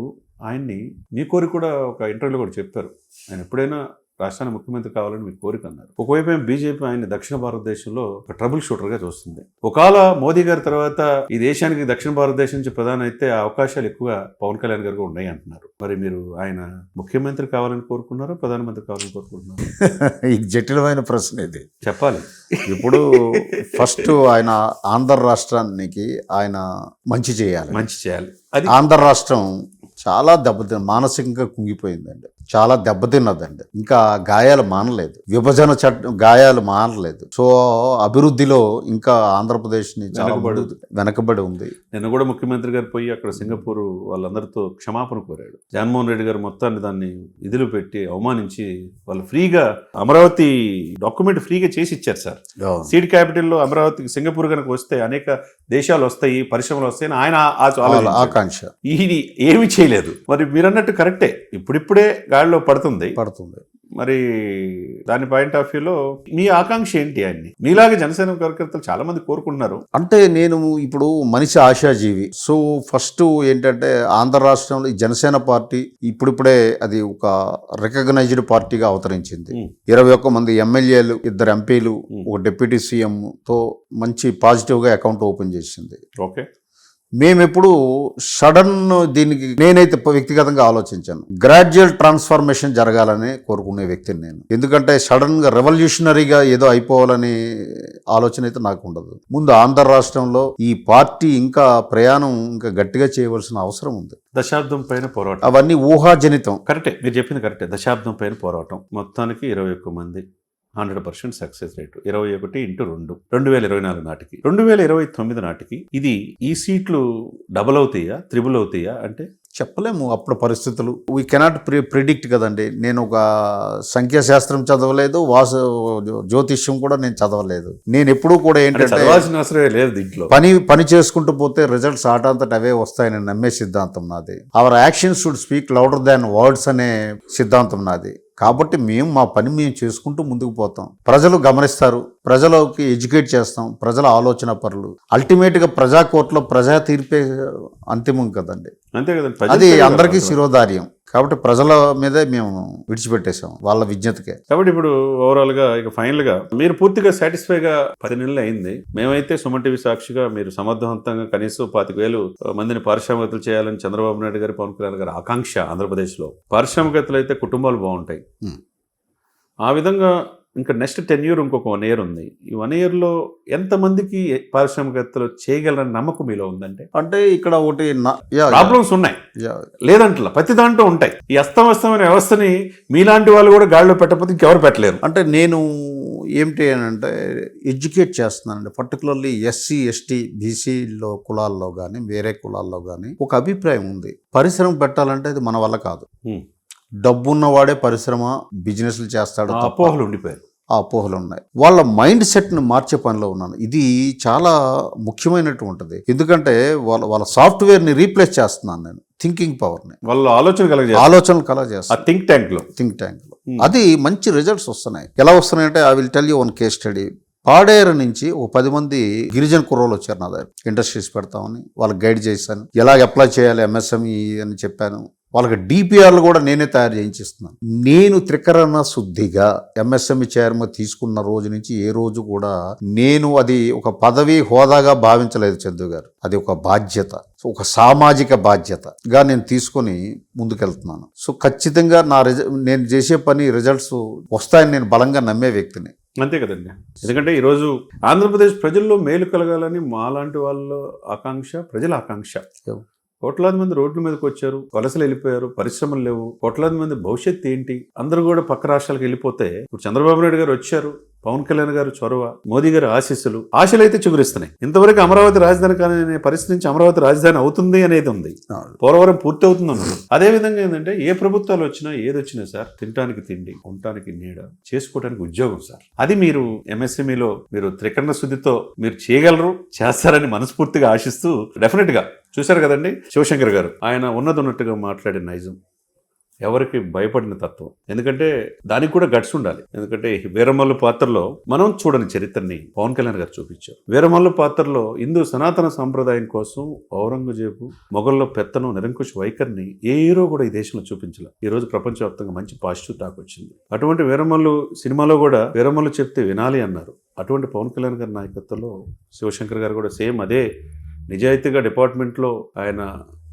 ఆయన్ని మీ కోరిక కూడా ఒక ఇంటర్వ్యూలో కూడా చెప్పారు, ఆయన ఎప్పుడైనా రాష్ట్రానికి ముఖ్యమంత్రి కావాలని మీ కోరిక అన్నారు. ఒకవైపు బీజేపీ ఆయన దక్షిణ భారతదేశంలో ఒక ట్రబుల్ షూటర్గా చూస్తుంది. ఒకవేళ మోదీ గారి తర్వాత ఈ దేశానికి దక్షిణ భారతదేశం నుంచి ప్రధాని అయితే ఆ అవకాశాలు ఎక్కువగా పవన్ కళ్యాణ్ గారికి ఉన్నాయి అంటున్నారు. మరి మీరు ఆయన ముఖ్యమంత్రి కావాలని కోరుకున్నారో ప్రధానమంత్రి కావాలని కోరుకుంటున్నారు? ఈ జటిలమైన ప్రశ్న ఇది చెప్పాలి. ఇప్పుడు ఫస్ట్ ఆయన ఆంధ్ర రాష్ట్రానికి ఆయన మంచి చేయాలి. అది ఆంధ్ర రాష్ట్రం చాలా మానసికంగా కుంగిపోయిందండి, చాలా దెబ్బతిన్నదండి. ఇంకా గాయాలు మానలేదు, విభజన చట్టం గాయాలు మానలేదు. సో అభివృద్ధిలో ఇంకా ఆంధ్రప్రదేశ్ ని చాలా వెనకబడి ఉంది. నిన్న కూడా ముఖ్యమంత్రి గారు పోయి అక్కడ సింగపూర్ వాళ్ళందరితో క్షమాపణ కోరాడు. జగన్మోహన్ రెడ్డి గారు మొత్తాన్ని దాన్ని విధులు పెట్టి అవమానించి వాళ్ళు ఫ్రీగా అమరావతి డాక్యుమెంట్ ఫ్రీగా చేసి ఇచ్చారు సార్. సీడ్ క్యాపిటల్లో అమరావతికి సింగపూర్ కనుక వస్తే అనేక దేశాలు వస్తాయి, పరిశ్రమలు వస్తాయని ఆయన ఆకాంక్ష. ఇది ఏమి చేయలేదు. మరి మీరన్నట్టు కరెక్టే, ఇప్పుడిప్పుడే గాడిలో పడుతుంది. మరి దాని పాయింట్ ఆఫ్ వ్యూలో మీ ఆకాంక్ష ఏంటి ఆయన్ని? మీలాగే జనసేన కార్యకర్తలు చాలా మంది కోరుకుంటున్నారు. అంటే నేను ఇప్పుడు మనిషి ఆశాజీవి. సో ఫస్ట్ ఏంటంటే ఆంధ్ర రాష్ట్రంలో ఈ జనసేన పార్టీ ఇప్పుడిప్పుడే అది ఒక రికగ్నైజ్డ్ పార్టీగా అవతరించింది. 21 మంది ఎమ్మెల్యేలు, 2 ఎంపీలు, ఒక డిప్యూటీ సీఎం తో మంచి పాజిటివ్ గా అకౌంట్ ఓపెన్ చేసింది. ఓకే, మేమెప్పుడు సడన్ దీనికి నేనైతే వ్యక్తిగతంగా ఆలోచించాను. గ్రాడ్యువల్ ట్రాన్స్ఫర్మేషన్ జరగాలని కోరుకునే వ్యక్తిని నేను. ఎందుకంటే సడన్ గా రెవల్యూషనరీగా ఏదో అయిపోవాలని ఆలోచన అయితే నాకు ఉండదు. ముందు ఆంధ్ర రాష్ట్రంలో ఈ పార్టీ ఇంకా ప్రయాణం ఇంకా గట్టిగా చేయవలసిన అవసరం ఉంది. దశాబ్దం పైన పోరాటం, అవన్నీ ఊహాజనితం. కరెక్టే, మీరు చెప్పింది కరెక్టే. దశాబ్దం పైన పోరాటం, మొత్తానికి 21 మంది, 100% సక్సెస్ రేటు. 21 × 2 2024 నాటికి, 2029 నాటికి ఇది ఈ సీట్లు డబుల్ అవుతాయా, త్రిబుల్ అవుతాయా అంటే చెప్పలేము. అప్పుడు పరిస్థితులు వీ కెనాట్ ప్రిడిక్ట్ కదండి. నేను ఒక సంఖ్యాశాస్త్రం చదవలేదు, జ్యోతిష్యం కూడా నేను చదవలేదు. నేను ఎప్పుడూ కూడా ఏంటంటే చదవాల్సిన అవసరమే లేదు దీంట్లో. పని చేసుకుంటూ పోతే రిజల్ట్స్ ఆటంతట అవే వస్తాయని నమ్మే సిద్ధాంతం నాది. Hour action should speak louder than words అనే సిద్ధాంతం నాది. కాబట్టి మా పని మేము చేసుకుంటూ ముందుకు పోతాం. ప్రజలు గమనిస్తారు, ప్రజలకి ఎడ్యుకేట్ చేస్తాం. ప్రజల ఆలోచన పరులు. అల్టిమేట్గా ప్రజా కోర్టులో ప్రజా తీర్పే అంతిమం కదండి. అంతే కదండి, అది అందరికీ శిరోధార్యం. కాబట్టి ప్రజల మీదే మేము విడిచిపెట్టేశాం, వాళ్ళ విజ్ఞతకే. కాబట్టి ఇప్పుడు ఓవరాల్ గా ఇక ఫైనల్ గా మీరు పూర్తిగా సాటిస్ఫైగా 10 నెలలు అయింది. మేమైతే సుమన్ టీవీ సాక్షిగా మీరు సమర్థవంతంగా కనీసం 25,000 మందిని పారిశ్రామికవేత్తలు చేయాలని చంద్రబాబు నాయుడు గారి, పవన్ కళ్యాణ్ గారి ఆకాంక్ష. ఆంధ్రప్రదేశ్ లో పారిశ్రామికవేత్తలు అయితే కుటుంబాలు బాగుంటాయి. ఆ విధంగా ఇంకా నెక్స్ట్ 10 years ఇంకొక 1 year ఉంది. ఈ 1 yearలో ఎంతమందికి పారిశ్రామికవేత్తలు చేయగలరని నమ్మకం మీలో ఉందంటే? అంటే ఇక్కడ ఒకటి ప్రాబ్లమ్స్ ఉన్నాయి లేదంటలా, ప్రతి దాంట్లో ఉంటాయి. ఈ అస్తమస్తమైన వ్యవస్థని మీలాంటి వాళ్ళు కూడా గాడిలో పెట్టకపోతే ఇంకెవరు పెట్టలేరు. అంటే నేను ఏమిటి అని అంటే ఎడ్యుకేట్ చేస్తున్నానండి. పర్టికులర్లీ ఎస్సీ, ఎస్టీ, బీసీలో కులాల్లో కానీ వేరే కులాల్లో కానీ ఒక అభిప్రాయం ఉంది, పరిశ్రమ పెట్టాలంటే అది మన వల్ల కాదు. డబ్బున్నవాడే పరిశ్రమ బిజినెస్లు చేస్తాడు. అపోహలు ఉండిపోయారు. ఆ అపోహలు ఉన్నాయి. వాళ్ళ మైండ్ సెట్ని మార్చే పనిలో ఉన్నాను. ఇది చాలా ముఖ్యమైనటువంటిది. ఎందుకంటే వాళ్ళ సాఫ్ట్వేర్ని రీప్లేస్ చేస్తున్నాను నేను, థింకింగ్ పవర్ని. వాళ్ళ ఆలోచనలు కలగజేస్తాను థింక్ ట్యాంక్లో. అది మంచి రిజల్ట్స్ వస్తున్నాయి. ఎలా వస్తున్నాయంటే I will tell you one case study. Paderu నుంచి ఓ 10 మంది గిరిజన కుర్రోళ్ళు వచ్చారు నా దగ్గర. ఇండస్ట్రీస్ పెడతామని వాళ్ళకి గైడ్ చేశాను. ఎలా అప్లై చేయాలి ఎంఎస్ఎంఈ అని చెప్పాను. వాళ్ళకి డిపిఆర్లు కూడా నేనే తయారు చేయించిస్తున్నాను. నేను త్రికరణ శుద్ధిగా ఎంఎస్ఎంఈ చైర్మన్ తీసుకున్న రోజు నుంచి ఏ రోజు కూడా నేను అది ఒక పదవి హోదాగా భావించలేదు చందు గారు. అది ఒక బాధ్యత, ఒక సామాజిక బాధ్యతగా నేను తీసుకొని ముందుకెళ్తున్నాను. సో ఖచ్చితంగా నేను చేసే పని రిజల్ట్స్ వస్తాయని నేను బలంగా నమ్మే వ్యక్తిని. అంతే కదండి. ఎందుకంటే ఈరోజు ఆంధ్రప్రదేశ్ ప్రజల్లో మేలు కలగాలని మాలాంటి వాళ్ళ ఆకాంక్ష, ప్రజల ఆకాంక్ష. కోట్లాది మంది రోడ్ల మీదకి వచ్చారు, వలసలు వెళ్ళిపోయారు, పరిశ్రమలు లేవు. కోట్లాది మంది భవిష్యత్తు ఏంటి? అందరూ కూడా పక్క రాష్ట్రాలకు వెళ్ళిపోతే ఇప్పుడు చంద్రబాబు నాయుడు గారు వచ్చారు, పవన్ కళ్యాణ్ గారు చొరవ, మోదీ గారి ఆశలు అయితే చిగురిస్తున్నాయి. ఇంతవరకు అమరావతి రాజధాని కానీ పరిస్థితి నుంచి అమరావతి రాజధాని అవుతుంది అనేది ఉంది. పోలవరం పూర్తి అవుతుంది అన్నారు. అదే విధంగా ఏంటంటే ఏ ప్రభుత్వాలు వచ్చినా ఏదొచ్చినా సార్, తినడానికి తిండి, ఉండటానికి నీడ, చేసుకోవడానికి ఉద్యోగం సార్. అది మీరు ఎంఎస్ఎంఈలో మీరు త్రికరణ శుద్ధితో మీరు చేయగలరు, చేస్తారని మనస్ఫూర్తిగా ఆశిస్తూ డెఫినెట్ గా చూశారు కదండి శివశంకర్ గారు. ఆయన ఉన్నట్టుగా మాట్లాడిన నైజం, ఎవరికి భయపడిన తత్వం. ఎందుకంటే దానికి కూడా గట్స్ ఉండాలి. ఎందుకంటే వీరమల్లు పాత్రలో మనం చూడని చరిత్రని పవన్ కళ్యాణ్ గారు చూపించారు. వీరమల్లు పాత్రలో హిందూ సనాతన సంప్రదాయం కోసం ఔరంగజేబు, మొఘల్లో పెత్తనం, నిరంకుశ వైఖరిని ఏ హీరో కూడా ఈ దేశంలో చూపించాల. ఈ రోజు ప్రపంచవ్యాప్తంగా మంచి పాజిటివ్ టాక్ వచ్చింది. అటువంటి వీరమల్లు సినిమాలో కూడా వీరమల్లు చెప్తే వినాలి అన్నారు. అటువంటి పవన్ కళ్యాణ్ గారి నాయకత్వంలో శివశంకర్ గారు కూడా సేమ్ అదే నిజాయితీగా డిపార్ట్మెంట్లో ఆయన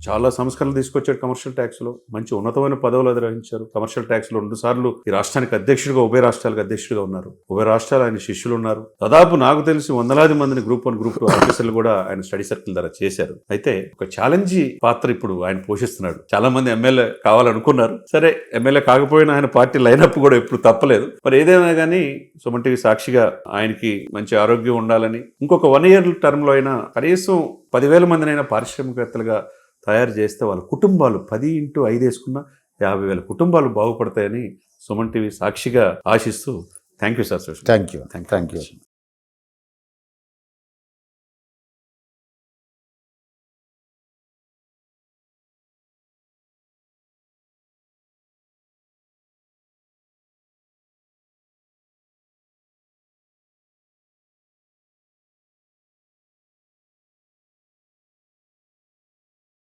చాలా సంస్కరణలు తీసుకొచ్చారు. కమర్షియల్ ట్యాక్స్లో మంచి ఉన్నతమైన పదవులు అధిరోహించారు. కమర్షియల్ ట్యాక్స్లో 2 సార్లు ఈ రాష్ట్రానికి అధ్యక్షుడిగా, ఉభయ రాష్ట్రాలకు అధ్యక్షుడిగా ఉన్నారు. ఉభయ రాష్ట్రాలు ఆయన శిష్యులు ఉన్నారు. దాదాపు నాకు తెలిసి 100,000 మందిని గ్రూప్ 1, గ్రూప్ 2 ఆఫీసర్లు కూడా ఆయన స్టడీ సర్కిల్ ద్వారా చేశారు. అయితే ఒక ఛాలెంజీ పాత్ర ఇప్పుడు ఆయన పోషిస్తున్నాడు. చాలా మంది ఎమ్మెల్యే కావాలనుకున్నారు. సరే, ఎమ్మెల్యే కాకపోయినా ఆయన పార్టీ లైనప్ కూడా ఎప్పుడు తప్పలేదు. మరి ఏదైనా కానీ సుమన్ టీవీ సాక్షిగా ఆయనకి మంచి ఆరోగ్యం ఉండాలని, ఇంకొక 1 year టర్మ్లో అయినా కనీసం 10,000 మందినైనా పారిశ్రామికవేత్తలుగా తయారు చేస్తే వాళ్ళ కుటుంబాలు 10 × 5 వేసుకున్న 50,000 కుటుంబాలు బాగుపడతాయని సుమన్ టీవీ సాక్షిగా ఆశిస్తూ thank you sir. Thank you.